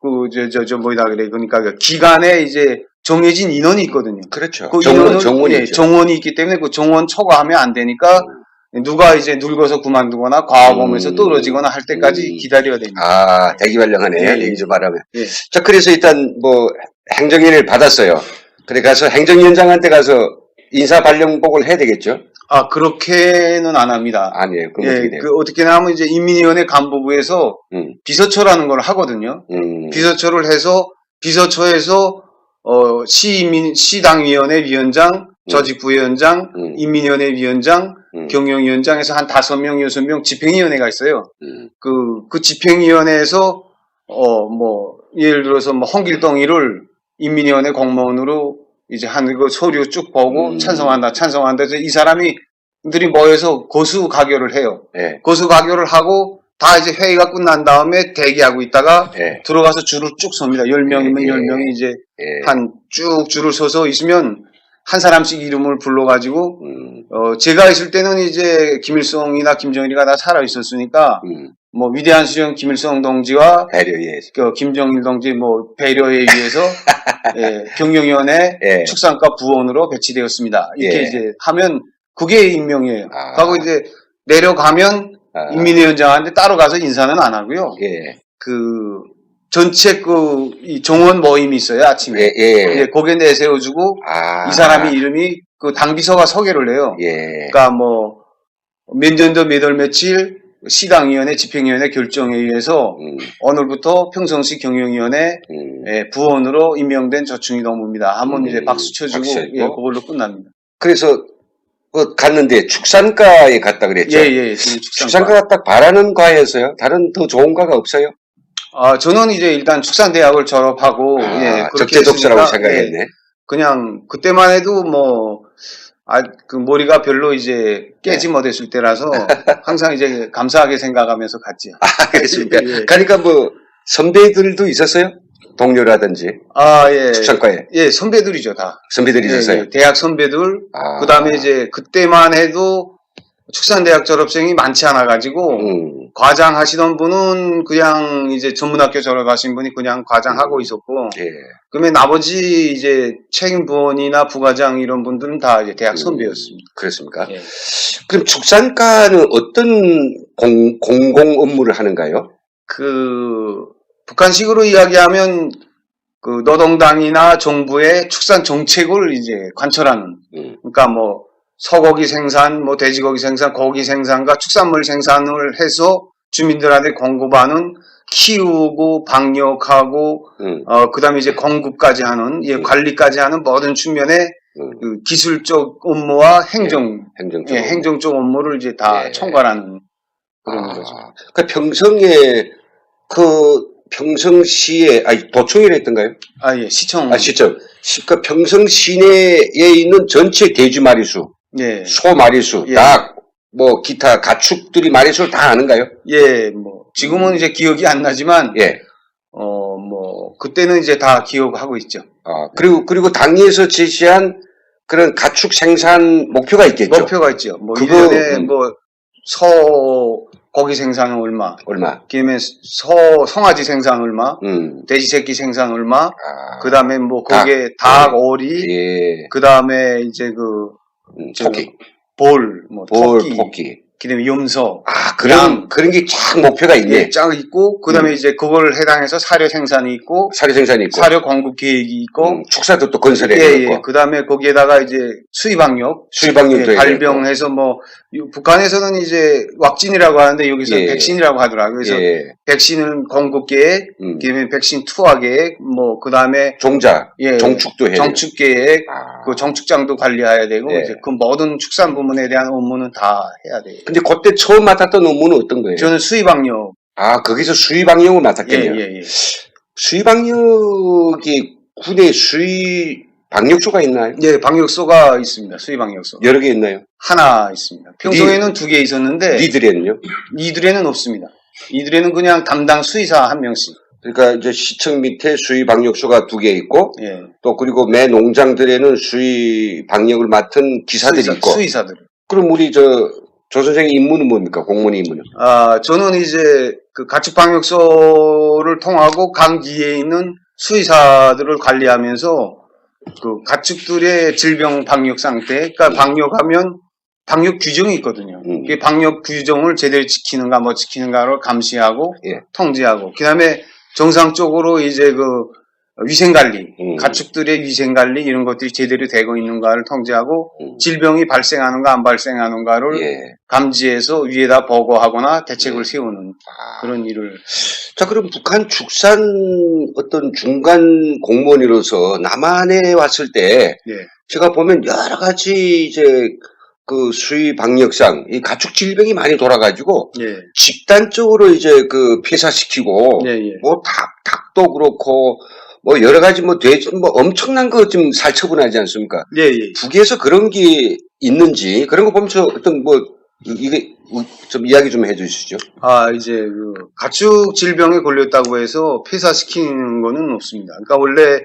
뭐이다 그래 그러니까 그 기간에 이제 정해진 인원이 있거든요. 그렇죠. 그 정원이 예, 있죠. 정원이 있기 때문에 그 정원 초과하면 안 되니까 누가 이제 늙어서 그만두거나 과거범에서 떨어지거나 할 때까지 기다려야 됩니다. 대기발령하네요. 예. 얘기 좀 하라면. 예. 자, 그래서 일단 뭐 행정위를 받았어요. 그래 가서 행정위원장한테 가서 인사발령복을 해야 되겠죠? 그렇게는 안 합니다. 아니에요. 그럼 예, 어떻게 돼요? 어떻게 하면 이제 인민위원회 간부부에서 비서처라는 걸 하거든요. 비서처를 해서 비서처에서 시당위원회 위원장, 조직부위원장, 인민위원회 위원장, 경영위원장에서 한 5명, 6명 집행위원회가 있어요. 그 집행위원회에서 뭐 예를 들어서 뭐 홍길동이를 인민위원회 공무원으로 이제 한 그 서류 쭉 보고 찬성한다. 그래서 이 사람들이 모여서 고수 가결을 해요. 네. 고수 가결을 하고 다 이제 회의가 끝난 다음에 대기하고 있다가 네. 들어가서 줄을 쭉 섭니다. 10명이면 예. 10명이 이제 예. 한 쭉 줄을 서서 있으면 한 사람씩 이름을 불러가지고 제가 있을 때는 이제 김일성이나 김정일이가 다 살아 있었으니까 뭐 위대한 수령 김일성 동지와 배려에 김정일 동지 뭐 배려에 의해서 예, 경영위원회 예. 축산과 부원으로 배치되었습니다. 이렇게 예. 이제 하면 그게 임명이에요. 아. 그리고 이제 내려가면 인민위원장한테 따로 가서 인사는 안 하고요. 예. 그 전체 이 정원 모임이 있어요 아침에. 예. 거기에 내세워주고 이 사람이 이름이 그 당비서가 소개를 해요. 예. 그러니까 뭐 몇 년도 몇 월 며칠 시당위원회 집행위원회 결정에 의해서 오늘부터 평성시 경영위원회 부원으로 임명된 조충희 노무입니다. 한번 이제 박수 쳐주고 그걸로 끝납니다. 그래서 갔는데 축산과에 갔다 그랬죠. 예. 축산과가 딱 바라는 과였어요. 다른 더 좋은 과가 없어요? 저는 이제 일단 축산대학을 졸업하고 적재적소라고 생각했네. 그냥 그때만 해도 그 머리가 별로 이제 깨지 못했을 때라서 항상 이제 감사하게 생각하면서 갔지요. 그렇습니까? 예. 그러니까 뭐 선배들도 있었어요? 동료라든지. 예. 축산과에. 예, 선배들이죠, 다. 선배들이 있었어요. 예, 대학 선배들. 그 다음에 이제 그때만 해도 축산대학 졸업생이 많지 않아가지고 과장 하시던 분은 그냥 이제 전문학교 졸업하신 분이 그냥 과장하고 있었고. 예. 그러면 나머지 이제 책임 부원이나 부과장 이런 분들은 다 이제 대학 선배였습니다. 그렇습니까? 예. 그럼 축산과는 어떤 공공 업무를 하는가요? 북한식으로 이야기하면 그 노동당이나 정부의 축산 정책을 이제 관철하는. 그러니까 뭐 소고기 생산, 뭐 돼지고기 생산, 고기 생산과 축산물 생산을 해서 주민들한테 공급하는 키우고 방역하고 그다음에 이제 공급까지 하는 관리까지 하는 모든 측면의 그 기술적 업무와 행정 쪽 업무를 이제 다 총괄하는 그런 거죠. 그러니까 평성시에 도청이라 했던가요? 예, 시청. 시청. 그러니까 평성 시내에 있는 전체 돼지 마리수, 예. 소 마리수, 예. 닭, 뭐 기타 가축들이 말해서 다 아는가요? 예, 뭐 지금은 이제 기억이 안 나지만 예. 뭐 그때는 이제 다 기억하고 있죠. 그리고 당에서 제시한 그런 가축 생산 목표가 있겠죠. 목표가 있죠. 뭐 그거, 1년에 뭐 고기 생산 얼마, 그다음에 송아지 생산 얼마, 돼지 새끼 생산 얼마, 그다음에 뭐 거기에 닭, 오리, 예. 그다음에 이제 토끼, 토끼, 그다음에 염소, 그런 게 쫙 목표가 있네. 예, 쫙 있고, 그다음에 이제 그걸 해당해서 사료 생산이 있고, 사료 공급 계획이 있고, 축사도 또 건설해야 되고, 예, 그다음에 거기에다가 이제 수입학력도 예, 발병해서 뭐 북한에서는 이제 왁진이라고 하는데 여기서 예. 백신이라고 하더라고요. 그래서 예. 백신은 공급 계획, 그다음에 백신 투하 계획, 뭐 그다음에 정축도 해야 정축 계획, 그 정축장도 관리해야 되고 예. 이제 그 모든 축산 부문에 대한 업무는 다 해야 돼요. 근데 그때 처음 맡았던 업무는 어떤 거예요? 저는 수입학력. 거기서 수입학력을 맡았겠네요. 예. 수입학력이 군에 수입학력소가 있나요? 예, 방역소가 있습니다. 수입방역소. 여러 개 있나요? 하나 있습니다. 평소에는 2개 있었는데 니들에는요? 이들에는 없습니다. 이들에는 그냥 담당 수의사 한 명씩. 그러니까 이제 시청 밑에 수입방역소가 2개 있고, 예. 또 그리고 매 농장들에는 수입방역을 맡은 기사들이 있고. 수의사들. 그럼 우리 조 선생의 임무는 뭡니까? 공무원의 임무는? 저는 이제 그 가축방역소를 통하고 강 뒤에 있는 수의사들을 관리하면서 그 가축들의 질병 방역 상태, 그러니까 방역하면 방역 규정이 있거든요. 그 방역 규정을 제대로 지키는가 뭐 지키는가를 감시하고 통제하고, 그다음에 정상적으로 이제 그 위생관리, 가축들의 위생관리 이런 것들이 제대로 되고 있는가를 통제하고 질병이 발생하는가 안 발생하는가를 감지해서 위에다 보고하거나 대책을 세우는 그런 일을. 자, 그럼 북한 축산 어떤 중간 공무원으로서 남한에 왔을 때 제가 보면 여러 가지 이제 그 수의 방역상 이 가축 질병이 많이 돌아가지고 집단적으로 이제 그 폐사시키고 뭐 닭도 그렇고 뭐 여러 가지 뭐 돼지 뭐 엄청난 거 좀 살처분하지 않습니까? 북에서 그런 게 있는지 그런 거 보면서 어떤 뭐 이게 좀 이야기 좀 해주시죠. 이제 그 가축 질병에 걸렸다고 해서 폐사시키는 거는 없습니다. 그러니까 원래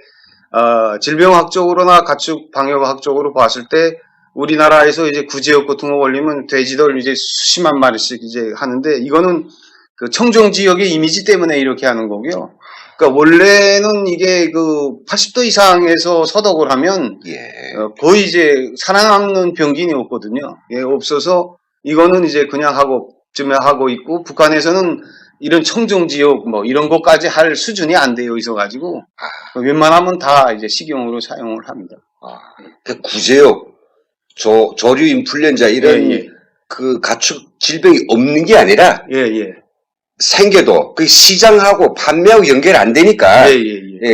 질병학적으로나 가축 방역학적으로 봤을 때 우리나라에서 이제 구제역 같은 거 걸리면 돼지들 이제 수십만 마리씩 이제 하는데 이거는 그 청정 지역의 이미지 때문에 이렇게 하는 거고요. 그러니까 원래는 이게 그 80도 이상에서 서독을 하면 거의 이제 살아남는 병균이 없거든요. 없어서 이거는 이제 그냥 하고 있고, 북한에서는 이런 청정 지역 뭐 이런 것까지 할 수준이 안 되어 있어가지고 웬만하면 다 이제 식용으로 사용을 합니다. 그 구제역, 조류 인플루엔자 이런 그 가축 질병이 없는 게 아니라 생겨도 그 시장하고 판매하고 연결 안 되니까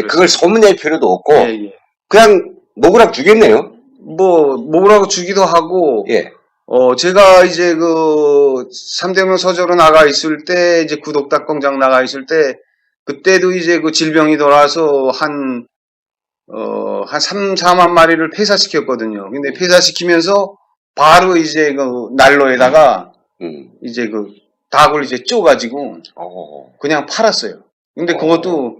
그걸 소문낼 필요도 없고 그냥 먹으라고 주겠네요. 뭐 먹으라고 주기도 하고 제가 이제 그 3대문 서저로 나가 있을 때 이제 구독닭 공장 나가 있을 때 그때도 이제 그 질병이 돌아서 한 3, 4만 마리를 폐사시켰거든요. 근데 폐사시키면서 바로 이제 그 난로에다가 이제 그 닭을 이제 쪼가지고 그냥 팔았어요. 근데 그것도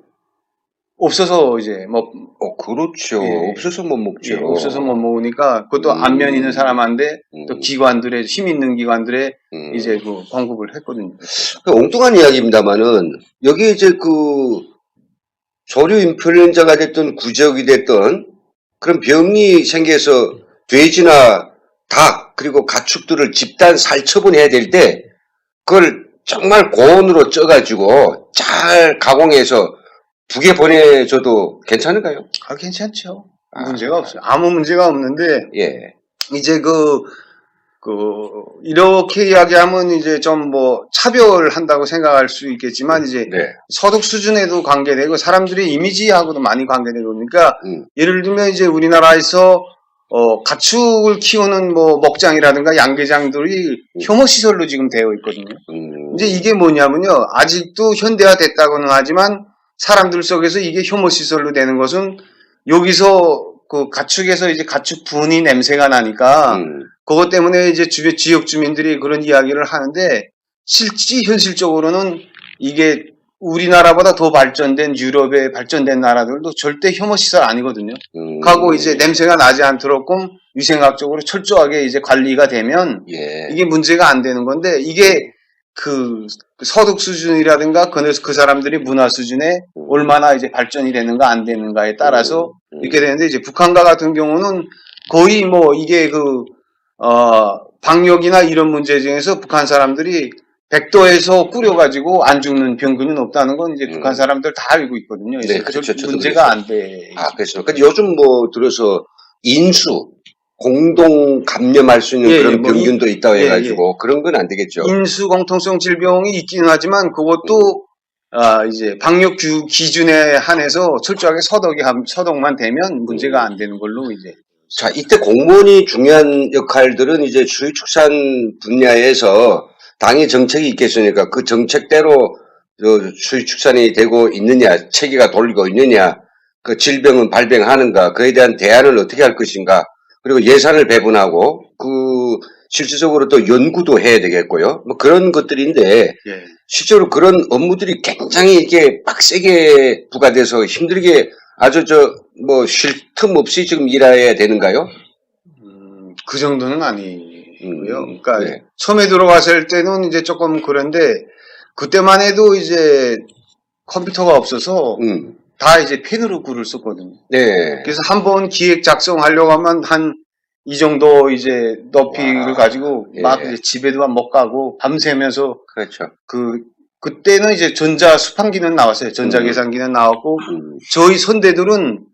없어서 이제 뭐 그렇죠. 없어서 못 먹죠. 없어서 못 먹으니까 그것도 안면 있는 사람한테 또 기관들의 힘 있는 기관들의 이제 그 공급을 했거든요. 엉뚱한 이야기입니다만은 여기 이제 그 조류 인플루엔자가 됐든 구제역이 됐든 그런 병이 생겨서 돼지나 닭 그리고 가축들을 집단 살처분해야 될 때 그걸 정말 고온으로 쪄가지고 잘 가공해서 북에 보내줘도 괜찮을까요? 괜찮죠. 문제가 없어요. 아무 문제가 없는데 이제 이렇게 이야기하면 이제 좀 뭐 차별한다고 생각할 수 있겠지만 이제 소득 수준에도 관계되고 사람들의 이미지하고도 많이 관계되고 그러니까 예를 들면 이제 우리나라에서 가축을 키우는 뭐 목장이라든가 양계장들이 혐오 시설로 지금 되어 있거든요. 이제 이게 뭐냐면요. 아직도 현대화 됐다고는 하지만 사람들 속에서 이게 혐오 시설로 되는 것은 여기서 그 가축에서 이제 가축 분이 냄새가 나니까 그것 때문에 이제 주변 지역 주민들이 그런 이야기를 하는데 현실적으로는 이게 우리나라보다 더 발전된 유럽의 발전된 나라들도 절대 혐오 시설 아니거든요. 하고 이제 냄새가 나지 않도록끔 위생학적으로 철저하게 이제 관리가 되면 예. 이게 문제가 안 되는 건데 이게 그 소득 수준이라든가 그 사람들이 문화 수준에 얼마나 이제 발전이 되는가 안 되는가에 따라서 이렇게 되는데 이제 북한과 같은 경우는 거의 뭐 이게 방역이나 이런 문제 중에서 북한 사람들이 100도에서 끓여가지고 안 죽는 병균은 없다는 건 이제 북한 사람들 다 알고 있거든요. 네, 그렇죠. 문제가 안 돼. 아, 그렇죠. 근데 요즘 뭐 들어서 인수 공동 감염할 수 있는 예, 그런 예, 뭐 병균도 있다고 예, 해가지고 그런 건 안 되겠죠. 인수 공통성 질병이 있기는 하지만 그것도 이제 방역 기준에 한해서 철저하게 소독만 되면 문제가 안 되는 걸로 이제. 자, 이때 공무원이 중요한 역할들은 이제 수의축산 분야에서 당의 정책이 있겠으니까 그 정책대로 수의축산이 되고 있느냐, 체계가 돌리고 있느냐, 그 질병은 발병하는가, 그에 대한 대안을 어떻게 할 것인가, 그리고 예산을 배분하고 실질적으로 또 연구도 해야 되겠고요. 뭐 그런 것들인데 예. 실제로 그런 업무들이 굉장히 이게 빡세게 부과돼서 힘들게 아주 뭐 쉴 틈 없이 지금 일해야 되는가요? 그 정도는 아니고요. 그러니까 네. 처음에 들어갔을 때는 이제 조금 그런데 그때만 해도 이제 컴퓨터가 없어서 다 이제 펜으로 글을 썼거든요. 네. 그래서 한번 기획 작성하려고 하면 한 이 정도 이제 높이를 가지고 막 예. 이제 집에도 못 가고 밤새면서 그렇죠. 그때는 이제 전자 수판기는 나왔어요. 전자 계산기는 나왔고 저희 선배들은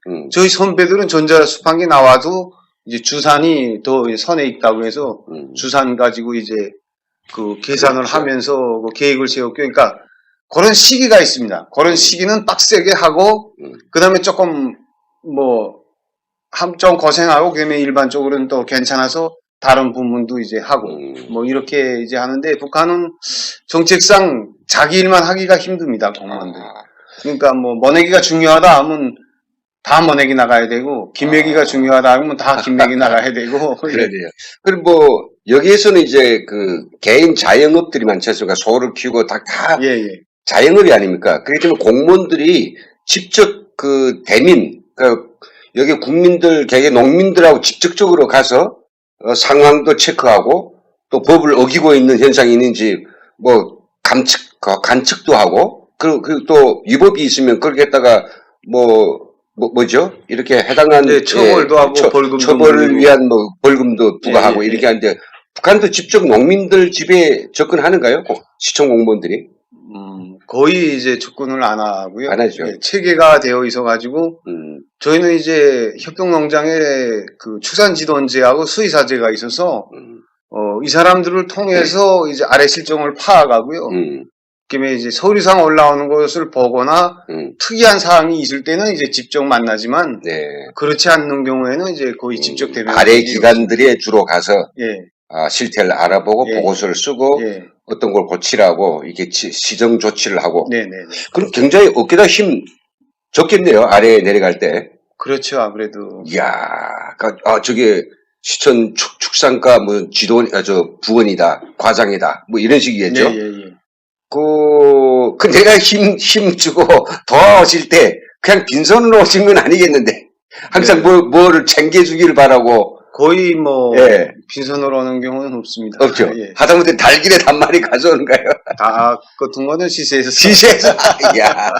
전자 수판기 나와도 이제 주산이 더 선에 있다고 해서 주산 가지고 이제 그 계산을 그렇죠. 하면서 그 계획을 세웠고 그러니까 그런 시기가 있습니다. 그런 시기는 빡세게 하고 그다음에 조금 뭐 좀 고생하고 그다음에 일반적으로는 또 괜찮아서 다른 부문도 이제 하고 뭐 이렇게 이제 하는데 북한은 정책상 자기 일만 하기가 힘듭니다. 공무원들. 그러니까 뭐 모내기가 중요하다 하면 다 모내기 나가야 되고 김매기가 중요하다 하면 다 김매기 나가야 되고 그래요. 그리고 뭐 여기에서는 이제 그 개인 자영업들이 많지 않습니까? 소를 키우고 다 예. 자영업이 아닙니까? 그렇기 때문에 공무원들이 직접 그 대민, 그 여기 국민들, 개개 농민들하고 직접적으로 가서 상황도 체크하고 또 법을 어기고 있는 현상이 있는지 뭐 관측도 하고 그리고 또 위법이 있으면 거기에다가 뭐죠? 이렇게 해당한 네, 처벌도 하고 벌금도 처벌을 위한 뭐 벌금도 부과하고 예. 이렇게 하는데 북한도 직접 농민들 집에 접근하는가요? 시청 공무원들이? 거의 이제 접근을 안 하고요. 안 하죠. 예, 체계가 되어 있어 가지고 저희는 이제 협동농장에 그 축산지원제하고 수의사제가 있어서 이 사람들을 통해서 이제 아래 실정을 파악하고요. 그다음에 이제 서류상 올라오는 것을 보거나 특이한 사항이 있을 때는 이제 직접 만나지만 네. 그렇지 않는 경우에는 이제 거의 직접 대면 아래 기관들이 주로 가서 예. 실태를 알아보고 예. 보고서를 쓰고 예. 어떤 걸 고치라고 이게 시정 조치를 하고 네네. 그럼 굉장히 어깨가 힘 적겠네요. 아래에 내려갈 때. 그렇죠. 아무래도. 이야, 저게 시청 축산과 뭐 부원이다, 과장이다, 뭐 이런 식이겠죠. 예. 그 내가 힘 주고 도와오실 때 그냥 빈손으로 오신 건 아니겠는데 항상 뭐를 챙겨주길 바라고. 거의 뭐 예. 빈손으로 오는 경우는 없습니다. 없죠. 예. 하다못해 달걀에 단말이 가져오는가요? 다 같은 거는 시세에서 야,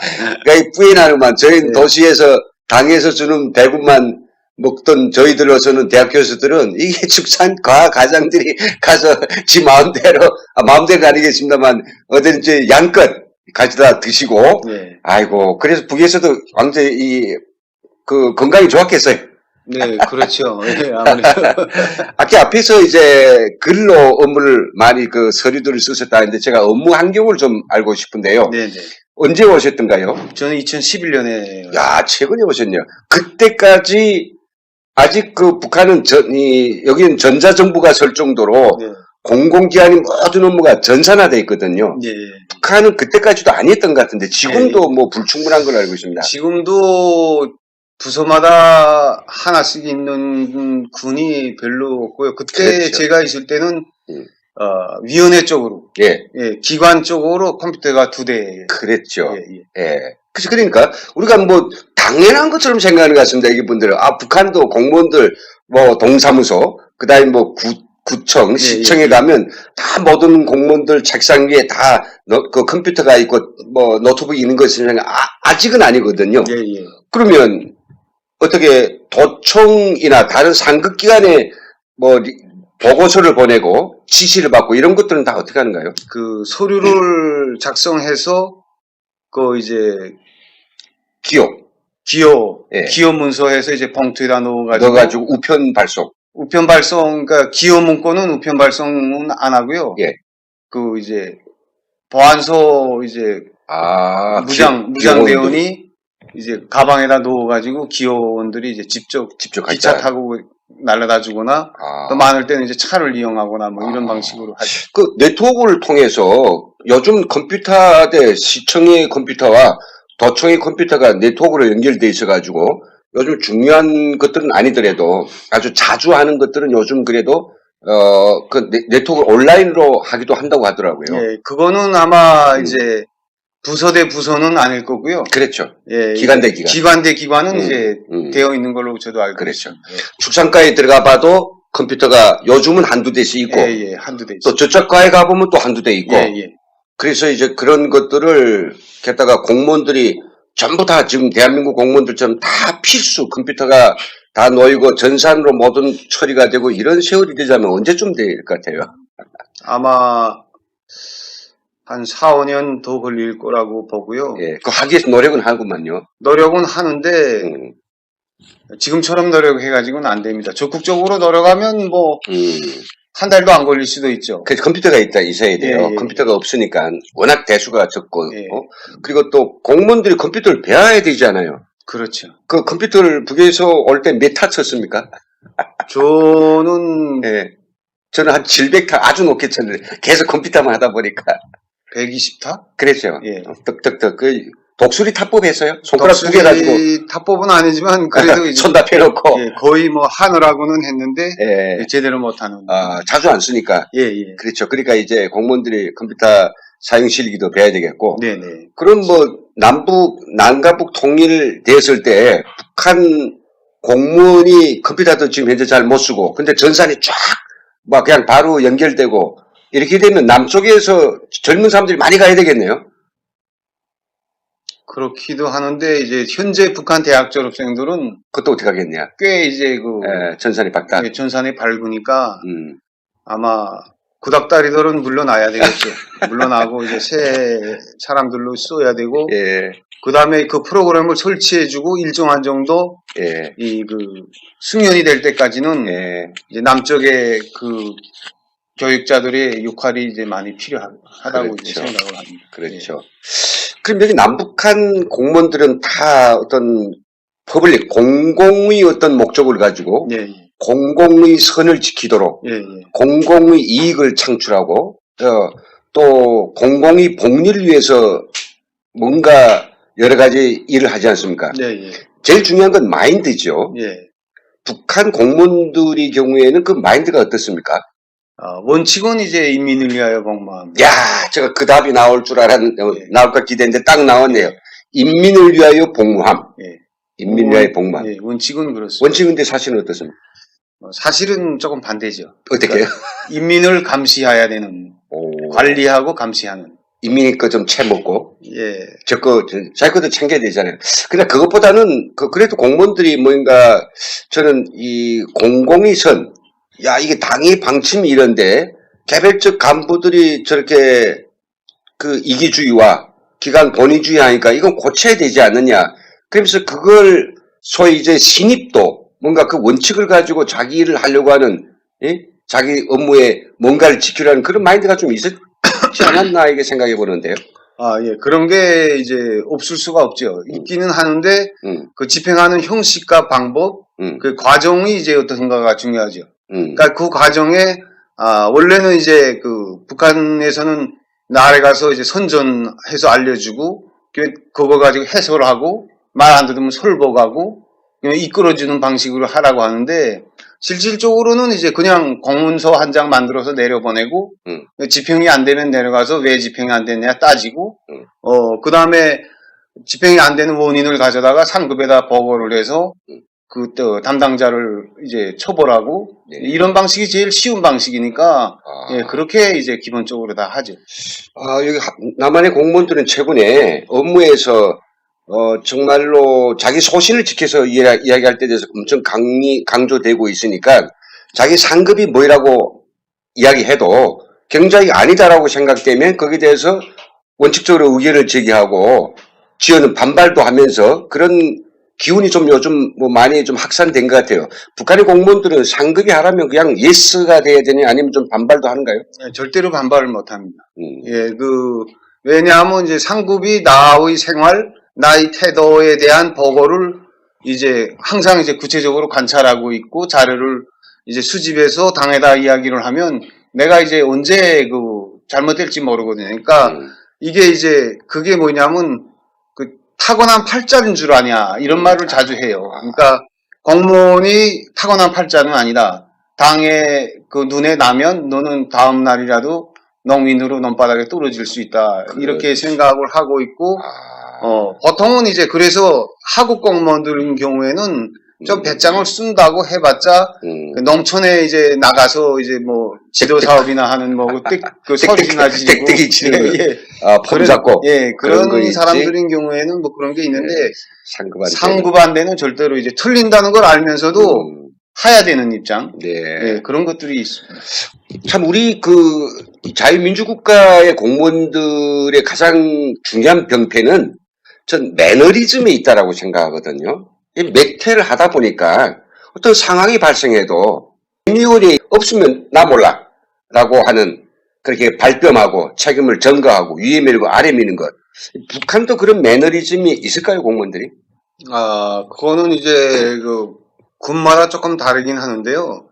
그러니까 뿌이나는만 저희 네. 도시에서 당에서 주는 배급만 먹던 저희들로서는 대학교에서들은 이게 축산과 가장들이 가서 지 마음대로 마음대로 아니겠습니다만 어딘지 양껏 가져다 드시고 네. 아이고 그래서 북에서도 완전히 그 건강이 좋았겠어요. 네, 그렇죠. 네, 아무래도. 아까 앞에서 이제 글로 업무를 많이 그 서류들을 쓰셨다는데 제가 업무 환경을 좀 알고 싶은데요. 네네. 언제 오셨던가요? 저는 2011년에. 야, 최근에 오셨네요. 그때까지 아직 그 북한은 여기는 전자정부가 설 정도로 네. 공공기관이 모든 업무가 전산화되어 있거든요. 네. 북한은 그때까지도 아니었던 것 같은데 지금도 뭐 불충분한 걸로 알고 있습니다. 지금도 부서마다 하나씩 있는 군이 별로 없고요. 그때 그렇죠. 제가 있을 때는 위원회 쪽으로, 예, 기관 쪽으로 컴퓨터가 2대. 그랬죠. 예. 예. 그러니까 우리가 뭐 당연한 것처럼 생각하는 것 같습니다. 이분들은 북한도 공무원들 뭐 동사무소, 그다음에 뭐 구청, 시청에 가면 다 모든 공무원들 책상 위에 다 그 컴퓨터가 있고 뭐 노트북이 있는 것은 아직은 아니거든요. 예. 그러면 어떻게 도청이나 다른 상급기관에 뭐 보고서를 보내고 지시를 받고 이런 것들은 다 어떻게 하는가요? 그 서류를 작성해서 그 이제 기호 문서에서 이제 봉투에다 넣어가지고 우편 발송. 그러니까 기호 문건은 우편 발송은 안 하고요. 예. 그 이제 보안소 이제 무장대원이 이제 가방에다 넣어가지고 기호원들이 이제 직접 기차 타고 날라다 주거나 또 많을 때는 이제 차를 이용하거나 뭐 이런 방식으로 하죠. 그 네트워크를 통해서 요즘 컴퓨터대 시청의 컴퓨터와 도청의 컴퓨터가 네트워크로 연결돼 있어가지고 요즘 중요한 것들은 아니더라도 아주 자주 하는 것들은 요즘 그래도 그 네트워크 온라인으로 하기도 한다고 하더라고요. 예, 그거는 아마 이제 부서 대 부서는 아닐 거고요. 그렇죠. 예, 기관 대 기관. 기관 대 기관은 이제 되어 있는 걸로 저도 알고 그렇죠. 있습니다. 예. 출산과에 들어가 봐도 컴퓨터가 요즘은 한두 대씩 있고 예, 한두 대 또 저쪽과에 가보면 또 한두 대 있고 예. 그래서 이제 그런 것들을 게다가 공무원들이 전부 다 지금 대한민국 공무원들처럼 다 필수 컴퓨터가 다 놓이고 전산으로 모든 처리가 되고 이런 세월이 되자면 언제쯤 될 것 같아요? 아마 한 4, 5년 더 걸릴 거라고 보고요. 예, 그 하기 위해서 노력은 하구만요. 노력은 하는데 지금처럼 노력해가지고는 안 됩니다. 적극적으로 노력하면 뭐 한 달도 안 걸릴 수도 있죠. 그래서 컴퓨터가 있어야 돼요. 예. 컴퓨터가 없으니까 워낙 대수가 적고 그리고 또 공무원들이 컴퓨터를 배워야 되잖아요. 그렇죠. 그 컴퓨터를 북에서 올 때 몇 타 쳤습니까? 저는 저는 한 700타 아주 높게 쳤는데 계속 컴퓨터만 하다 보니까 120타? 그랬죠. 예. 떡떡떡 그 독수리 타법 했어요? 손가락 두 개 가지고 타법은 아니지만 그래도 이제 손 다 펴놓고 거의 뭐 하느라고는 했는데 제대로 못하는. 자주 안 쓰니까. 예. 그렇죠. 그러니까 이제 공무원들이 컴퓨터 사용 실기도 배워야 되겠고. 네네. 그럼 뭐 남북 통일되었을 때 북한 공무원이 컴퓨터도 지금 현재 잘 못 쓰고, 근데 전산이 쫙 막 그냥 바로 연결되고 이렇게 되면 남쪽에서 젊은 사람들이 많이 가야 되겠네요. 그렇기도 하는데 이제 현재 북한 대학 졸업생들은 그것도 어떻게 하겠냐? 꽤 이제 전산이 밝다. 전산이 밝으니까 아마 구닥다리들은 물러나야 되겠죠. 물러나고 이제 새 사람들로 써야 되고 그 다음에 그 프로그램을 설치해주고 일정한 정도 승연이 될 때까지는 이제 남쪽의 그 교육자들의 역할이 이제 많이 필요하다고 이제 생각을 합니다. 그렇죠. 그럼 여기 남북한 공무원들은 다 어떤 퍼블릭 공공의 어떤 목적을 가지고 공공의 선을 지키도록 공공의 이익을 창출하고 또 공공의 복리를 위해서 뭔가 여러 가지 일을 하지 않습니까? 제일 중요한 건 마인드죠. 북한 공무원들의 경우에는 그 마인드가 어떻습니까? 원칙은 이제 인민을 위하여 복무합니다. 야, 제가 그 답이 나올 줄 알았는데, 나올까 기대했는데 딱 나왔네요. 인민을 위하여 복무함. 인민을 위하여 복무함. 원칙은 그렇습니다. 원칙인데 사실은 어떻습니까? 사실은 조금 반대죠. 어떻게요? 그러니까 인민을 감시해야 되는, 관리하고 감시하는. 인민이 거 좀 채먹고, 자기 것도 챙겨야 되잖아요. 근데 그것보다는, 그래도 공무원들이 뭔가, 저는 이 공공의 선, 이게 당의 방침이 이런데, 개별적 간부들이 저렇게 그 이기주의와 기관 본위주의 하니까 이건 고쳐야 되지 않느냐. 그러면서 그걸 소위 이제 신입도 뭔가 그 원칙을 가지고 자기 일을 하려고 하는, 자기 업무에 뭔가를 지키려는 그런 마인드가 좀 있었지 않았나 이게 생각해 보는데요. 그런 게 이제 없을 수가 없죠. 있기는 하는데, 그 집행하는 형식과 방법, 그 과정이 이제 어떤가가 중요하죠. 그러니까 그 과정에, 원래는 이제 그 북한에서는 나라에 가서 이제 선전해서 알려주고, 그거 가지고 해설하고, 말 안 들으면 설복하고, 이끌어주는 방식으로 하라고 하는데 실질적으로는 이제 그냥 공문서 한 장 만들어서 내려보내고 집행이 안 되면 내려가서 왜 집행이 안 됐냐 따지고 그 다음에 집행이 안 되는 원인을 가져다가 상급에다 보고를 해서 그 또 담당자를 이제 처벌하고 네. 이런 방식이 제일 쉬운 방식이니까 예, 그렇게 이제 기본적으로 다 하죠. 여기 남한의 공무원들은 최근에 업무에서 정말로 자기 소신을 지켜서 이야기할 때 대해서 엄청 강조되고 있으니까 자기 상급이 뭐라고 이야기해도 굉장히 아니다라고 생각되면 거기에 대해서 원칙적으로 의견을 제기하고 지어는 반발도 하면서 그런 기운이 좀 요즘 뭐 많이 좀 확산된 것 같아요. 북한의 공무원들은 상급이 하라면 그냥 예스가 돼야 되냐 아니면 좀 반발도 하는가요? 예, 절대로 반발을 못 합니다. 예, 왜냐하면 이제 상급이 나의 생활, 나의 태도에 대한 보고를 이제 항상 이제 구체적으로 관찰하고 있고 자료를 이제 수집해서 당에다 이야기를 하면 내가 이제 언제 잘못될지 모르거든요. 그러니까 이게 이제 그게 뭐냐면 타고난 팔자인 줄 아냐 이런 말을 자주 해요. 그러니까 공무원이 타고난 팔자는 아니다. 당에 눈에 나면 너는 다음 날이라도 농민으로 논바닥에 떨어질 수 있다. 이렇게 생각을 하고 있고 보통은 이제 그래서 하급 공무원들인 경우에는 좀 배짱을 쓴다고 해봤자 농촌에 이제 나가서 이제 뭐 지도 사업이나 하는 서울이나 지고 땡땡이 치는 예, 폼 잡고 예, 그런 사람들인 경우에는 뭐 그런 게 있는데 상급한테는 절대로 이제 틀린다는 걸 알면서도 해야 되는 입장 예, 그런 것들이 있습니다. 참 우리 자유민주국가의 공무원들의 가장 중요한 병폐는 전 매너리즘에 있다라고 생각하거든요. 맥퇴를 하다 보니까 어떤 상황이 발생해도 임의원이 없으면 나 몰라 라고 하는 그렇게 발뺌하고 책임을 전가하고 위에 밀고 아래 미는 것. 북한도 그런 매너리즘이 있을까요, 공무원들이? 그거는 이제 군마다 조금 다르긴 하는데요.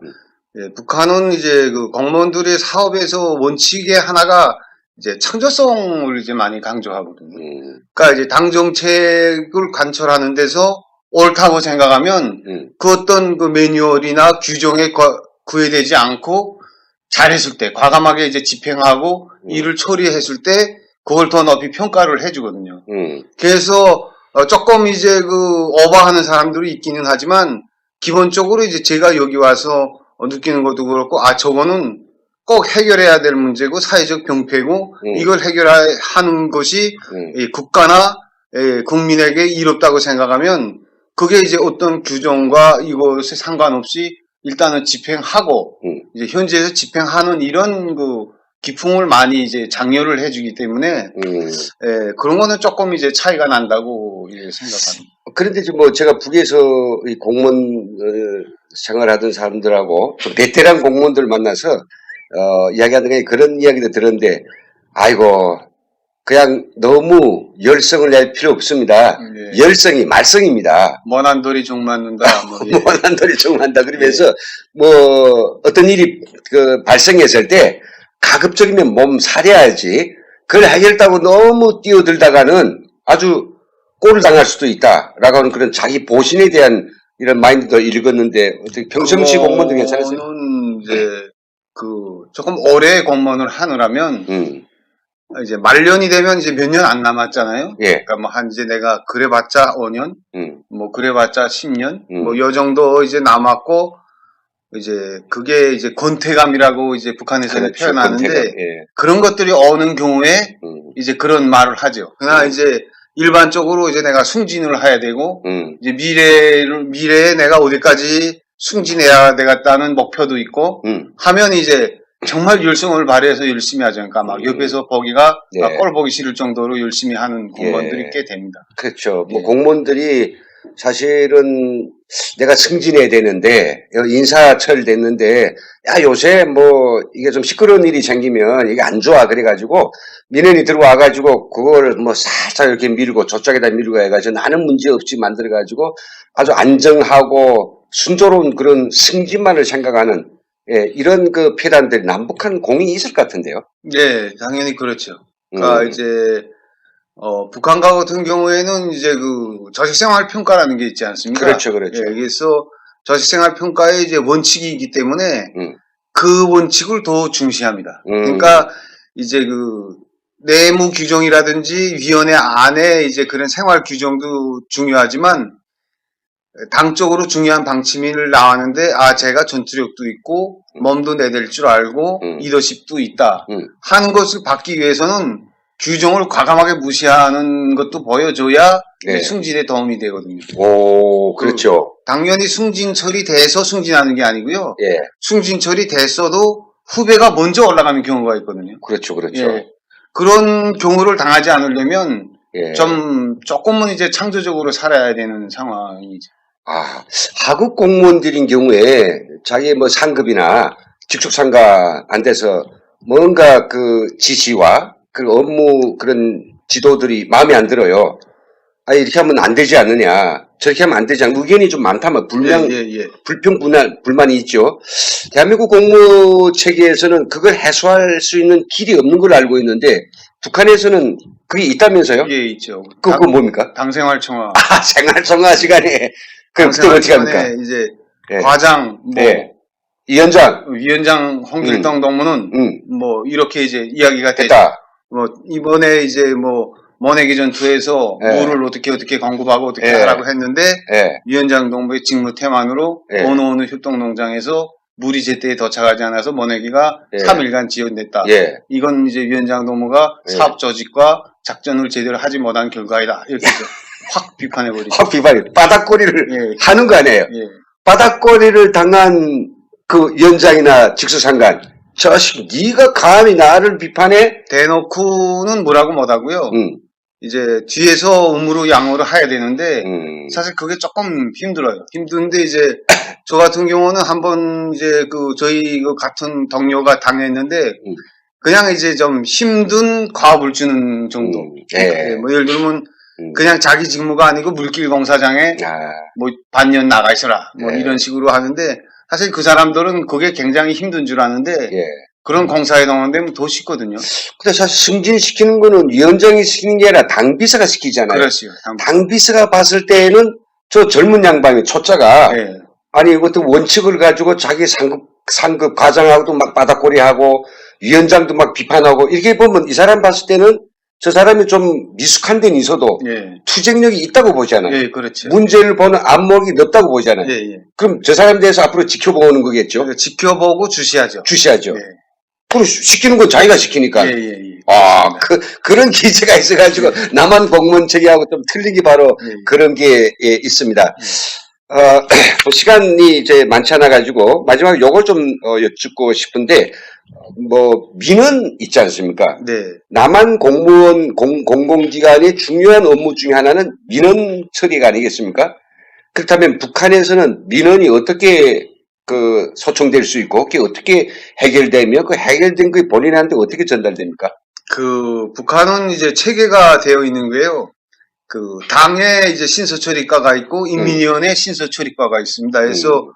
예, 북한은 이제 공무원들의 사업에서 원칙의 하나가 이제 창조성을 이제 많이 강조하거든요. 그러니까 이제 당 정책을 관철하는 데서 옳다고 생각하면 그 어떤 매뉴얼이나 규정에 구애되지 않고 잘했을 때 과감하게 이제 집행하고 일을 처리했을 때 그걸 더 높이 평가를 해주거든요. 그래서 조금 이제 오버하는 사람들이 있기는 하지만 기본적으로 이제 제가 여기 와서 느끼는 것도 그렇고 저거는 꼭 해결해야 될 문제고 사회적 병폐고 이걸 해결하는 것이 국가나 국민에게 이롭다고 생각하면 그게 이제 어떤 규정과 이것에 상관없이 일단은 집행하고 이제 현지에서 집행하는 이런 기풍을 많이 이제 장려를 해주기 때문에 그런 거는 조금 이제 차이가 난다고 생각합니다. 그런데 제가 북에서 이 공무원 생활하던 사람들하고 좀 베테랑 공무원들 만나서 이야기하던 게 그런 이야기도 들었는데 아이고 그냥 너무 열성을 낼 필요 없습니다. 열성이 말썽입니다. 먼한 돌이 종 맞는다. 먼한 돌이 종 맞는다. 그러면서 어떤 일이 발생했을 때 가급적이면 몸 사려야지 그걸 해결했다고 너무 뛰어들다가는 아주 꼴을 당할 수도 있다라고 하는 그런 자기 보신에 대한 이런 마인드도 읽었는데 어떻게 평상시 공무원도 괜찮으세요? 저는 이제 조금 오래 공무원을 하느라면 이제 말년이 되면 이제 몇 년 안 남았잖아요. 예. 그러니까 이제 내가 그래봤자 5년, 그래봤자 10년, 요 정도 이제 남았고 이제 그게 이제 권태감이라고 이제 북한에서는 그렇죠, 표현하는데 권태감, 예. 그런 것들이 오는 경우에 이제 그런 말을 하죠. 그러나 이제 일반적으로 이제 내가 승진을 해야 되고 이제 미래에 내가 어디까지 승진해야 되겠다는 목표도 있고 하면 이제 정말 열성을 발휘해서 열심히 하죠. 그러니까 옆에서 보기가 꼴 보기 싫을 정도로 열심히 하는 공무원들이 꽤 됩니다. 그렇죠. 공무원들이 사실은 내가 승진해야 되는데 인사철 됐는데 요새 이게 좀 시끄러운 일이 생기면 이게 안 좋아 그래가지고 민원이 들어와가지고 그걸 살짝 이렇게 밀고 저쪽에다 밀고 해가지고 나는 문제 없이 만들어가지고 아주 안정하고 순조로운 그런 승진만을 생각하는 이런 폐단들이 남북한 공이 있을 것 같은데요. 네, 당연히 그렇죠. 그러니까 이제 북한과 같은 경우에는 이제 그 저식생활평가라는 게 있지 않습니까? 그렇죠, 그렇죠. 예, 그래서 저식생활평가의 이제 원칙이기 때문에 음. 그 원칙을 더 중시합니다. 음. 그러니까 이제 그 내무 규정이라든지 위원회 안에 이제 그런 생활 규정도 중요하지만 당적으로 중요한 방침을 나왔는데 제가 전투력도 있고 몸도 내댈 줄 알고 리더십도 있다 하는 것을 받기 위해서는 규정을 과감하게 무시하는 것도 보여줘야 네. 승진에 도움이 되거든요. 오, 그렇죠. 당연히 승진철이 돼서 승진하는 게 아니고요. 예. 승진철이 됐어도 후배가 먼저 올라가는 경우가 있거든요. 그렇죠, 그렇죠. 예. 그런 경우를 당하지 않으려면 예. 조금은 이제 창조적으로 살아야 되는 상황이죠. 하급 공무원들인 경우에 자기 뭐 상급이나 직속 상가 안 돼서 뭔가 그 지시와 그 업무 그런 지도들이 마음에 안 들어요. 이렇게 하면 안 되지 않느냐. 저렇게 하면 안 되지 않느냐. 의견이 좀 많다면 불평분만이 있죠. 대한민국 공무 체계에서는 그걸 해소할 수 있는 길이 없는 걸로 알고 있는데 북한에서는 그게 있다면서요? 예, 있죠. 그거 뭡니까? 당생활청화. 생활청화 시간에 그럼 그때 어떻게 합니까? 이제 예. 과장, 예. 위원장 홍길동 동무는 뭐 이렇게 이제 이야기가 됐다. 뭐 이번에 이제 뭐 모내기 전투에서 예. 물을 어떻게 공급하고 어떻게 예. 하라고 했는데 예. 위원장 동무의 직무 태만으로 예. 어느 협동농장에서 물이 제때에 도착하지 않아서 모내기가 예. 3일간 지연됐다. 예. 이건 이제 위원장 동무가 예. 사업 조직과 작전을 제대로 하지 못한 결과이다. 이렇게 확 비판해버리죠. 확 비판이 바닥거리를 예. 하는 거 아니에요? 예. 바닥거리를 당한 그 위원장이나 직수상관 자식 네가 감히 나를 비판해? 대놓고는 뭐라고 못하고요. 이제 뒤에서 음으로 양으로 해야 되는데 사실 그게 조금 힘들어요. 힘든데 이제 저 같은 경우는 한번 이제 그 저희 그 같은 동료가 당했는데 그냥 이제 좀 힘든 과업을 주는 정도. 예. 뭐 예를 들면 그냥 자기 직무가 아니고 물길 공사장에 뭐 반년 나가 있어라 뭐 예. 이런 식으로 하는데 사실 그 사람들은 그게 굉장히 힘든 줄 아는데 예. 그런 공사에 동원되면 더 쉽거든요. 근데 사실 승진시키는 거는 위원장이 시키는 게 아니라 당비서가 시키잖아요. 그렇죠. 당비서가 봤을 때는 저 젊은 양반이 초짜가 예. 아니 이것도 원칙을 가지고 자기 상급 과장하고도 막 바닥거리하고 위원장도 막 비판하고 이렇게 보면 이 사람 봤을 때는 저 사람이 좀 미숙한 데는 있어도 예. 투쟁력이 있다고 보잖아요. 예, 그렇죠. 문제를 보는 안목이 넓다고 보잖아요. 예, 예. 그럼 저 사람에 대해서 앞으로 지켜보는 거겠죠? 그러니까 지켜보고 주시하죠. 주시하죠. 예. 그럼 시키는 건 자기가 시키니까. 예, 예, 예. 그런 기제가 있어가지고 남한 공무원 체계하고 좀 틀린 게 바로 예, 예. 그런 게 있습니다. 뭐 시간이 이제 많지 않아가지고 마지막에 요걸 좀 여쭙고 싶은데 뭐 민원 있지 않습니까? 네. 남한 공무원 공공기관의 중요한 업무 중에 하나는 민원 처리가 아니겠습니까? 그렇다면 북한에서는 민원이 어떻게 그 소청될 수 있고 그게 어떻게 해결되며 그 해결된 게 본인한테 어떻게 전달됩니까? 그 북한은 이제 체계가 되어 있는 거예요. 그 당에 이제 신서처리과가 있고 인민위원회 신서처리과가 있습니다. 그래서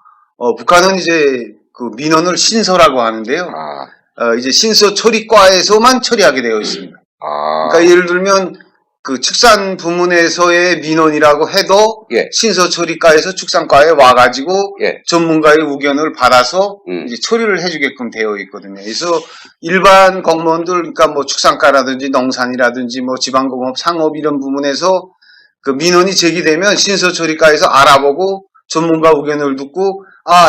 북한은 이제 그 민원을 신서라고 하는데요. 이제 신서처리과에서만 처리하게 되어 있습니다. 그러니까 예를 들면 그 축산 부문에서의 민원이라고 해도 예. 신서처리과에서 축산과에 와가지고 예. 전문가의 의견을 받아서 이제 처리를 해주게끔 되어 있거든요. 그래서 일반 공무원들, 그러니까 뭐 축산과라든지 농산이라든지 뭐 지방공업, 상업 이런 부문에서 그 민원이 제기되면 신서처리과에서 알아보고 전문가 의견을 듣고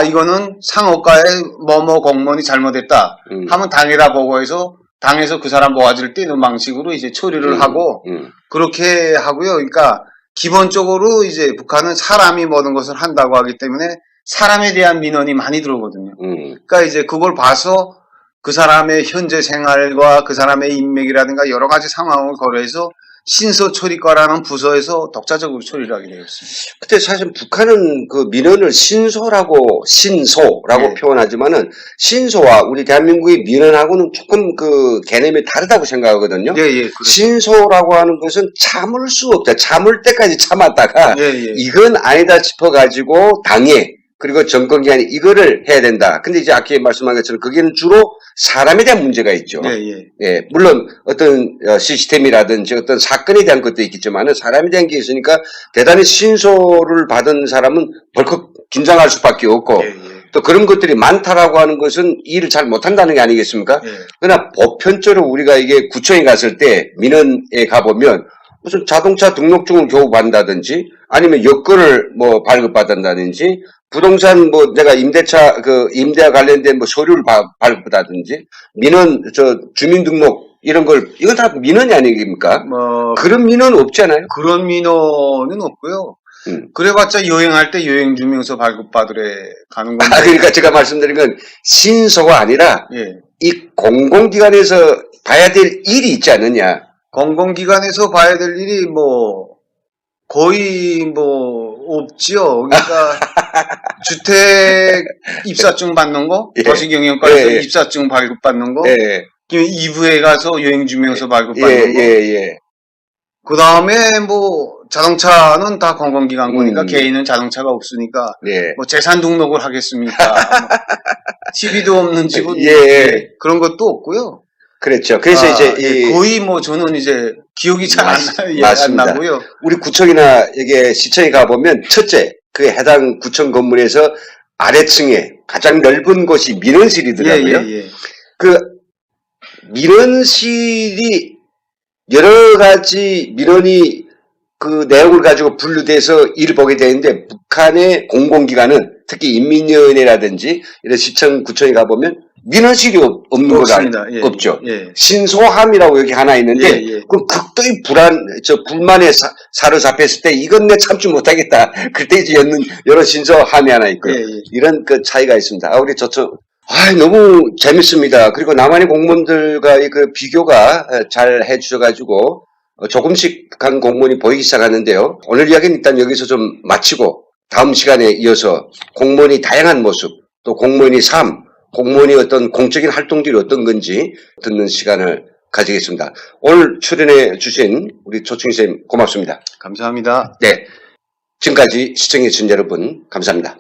이거는 상업과의 뭐뭐 공무원이 잘못했다 하면 당에다 보고해서 당에서 그 사람 모아줄 때 이런 방식으로 이제 처리를 하고 그렇게 하고요. 그러니까 기본적으로 이제 북한은 사람이 모든 것을 한다고 하기 때문에 사람에 대한 민원이 많이 들어오거든요. 그러니까 이제 그걸 봐서 그 사람의 현재 생활과 그 사람의 인맥이라든가 여러 가지 상황을 고려해서 신서처리과라는 부서에서 독자적으로 처리를 하게 되어 있습니다. 근데 사실 북한은 그 민원을 신소라고 네. 표현하지만은 신소와 우리 대한민국의 민원하고는 조금 그 개념이 다르다고 생각하거든요. 예, 예. 그렇죠. 신소라고 하는 것은 참을 수 없다. 참을 때까지 참았다가 예, 예. 이건 아니다 싶어가지고 당에 그리고 정권기관이 이거를 해야 된다. 근데 이제 아까 말씀한 것처럼 거기는 주로 사람에 대한 문제가 있죠. 예, 예. 예, 물론 어떤 시스템이라든지 어떤 사건에 대한 것도 있겠지만 사람에 대한 게 있으니까 대단히 신소를 받은 사람은 벌컥 긴장할 수밖에 없고 예, 예. 또 그런 것들이 많다라고 하는 것은 일을 잘 못한다는 게 아니겠습니까? 예. 그러나 보편적으로 우리가 이게 구청에 갔을 때 민원에 가보면 무슨 자동차 등록증을 겨우 받는다든지 아니면 여권을 뭐 발급받는다든지 부동산 뭐 내가 임대차 그 임대와 관련된 뭐 서류를 발급하다든지 민원 저 주민등록 이런 걸 이건 다 민원이 아니겠습니까? 뭐 그런 민원 없잖아요. 그런 민원은 없고요. 그래봤자 여행할 때 여행주민서 발급받으러 가는 건데. 그러니까 제가 말씀드린 건 신소가 아니라 예. 이 공공기관에서 봐야 될 일이 있지 않느냐. 공공기관에서 봐야 될 일이 뭐 거의 뭐 없지요. 그러니까 주택 입사증 받는 거, 예. 도시경영과에서 예. 입사증 발급받는 거, 예, 2부에 가서 여행주민서 예, 발급받는 거. 예. 그 다음에 뭐 자동차는 다 공공기관 거니까 개인은 자동차가 없으니까 예. 뭐 재산 등록을 하겠습니까? 뭐 TV도 없는 집은 예. 그런 것도 없고요. 그렇죠. 그래서 이제 거의 뭐 저는 이제 기억이 잘 안 맞습니다. 나고요. 우리 구청이나 이게 시청에 가보면 첫째 그 해당 구청 건물에서 아래층에 가장 넓은 곳이 민원실이더라고요. 예. 그 민원실이 여러 가지 민원이 그 내용을 가지고 분류돼서 일을 보게 되는데 북한의 공공기관은 특히 인민위원회라든지 이런 시청 구청에 가보면 민원실이 없는 없습니다. 곳 없죠. 예. 신소함이라고 여기 하나 있는데 예. 그 극도의 불만에 사로잡혔을 때 이건 내 참지 못하겠다. 그때 이제 여러 신소함이 하나 있고요. 예. 이런 그 차이가 있습니다. 우리 너무 재밌습니다. 그리고 남한의 공무원들과 그 비교가 잘 해주셔가지고 조금씩 한 공무원이 보이기 시작하는데요. 오늘 이야기는 일단 여기서 좀 마치고 다음 시간에 이어서 공무원이 다양한 모습, 또 공무원의 삶, 공무원이 어떤 공적인 활동들이 어떤 건지 듣는 시간을 가지겠습니다. 오늘 출연해 주신 우리 조충희 선생님 고맙습니다. 감사합니다. 네, 지금까지 시청해 주신 여러분 감사합니다.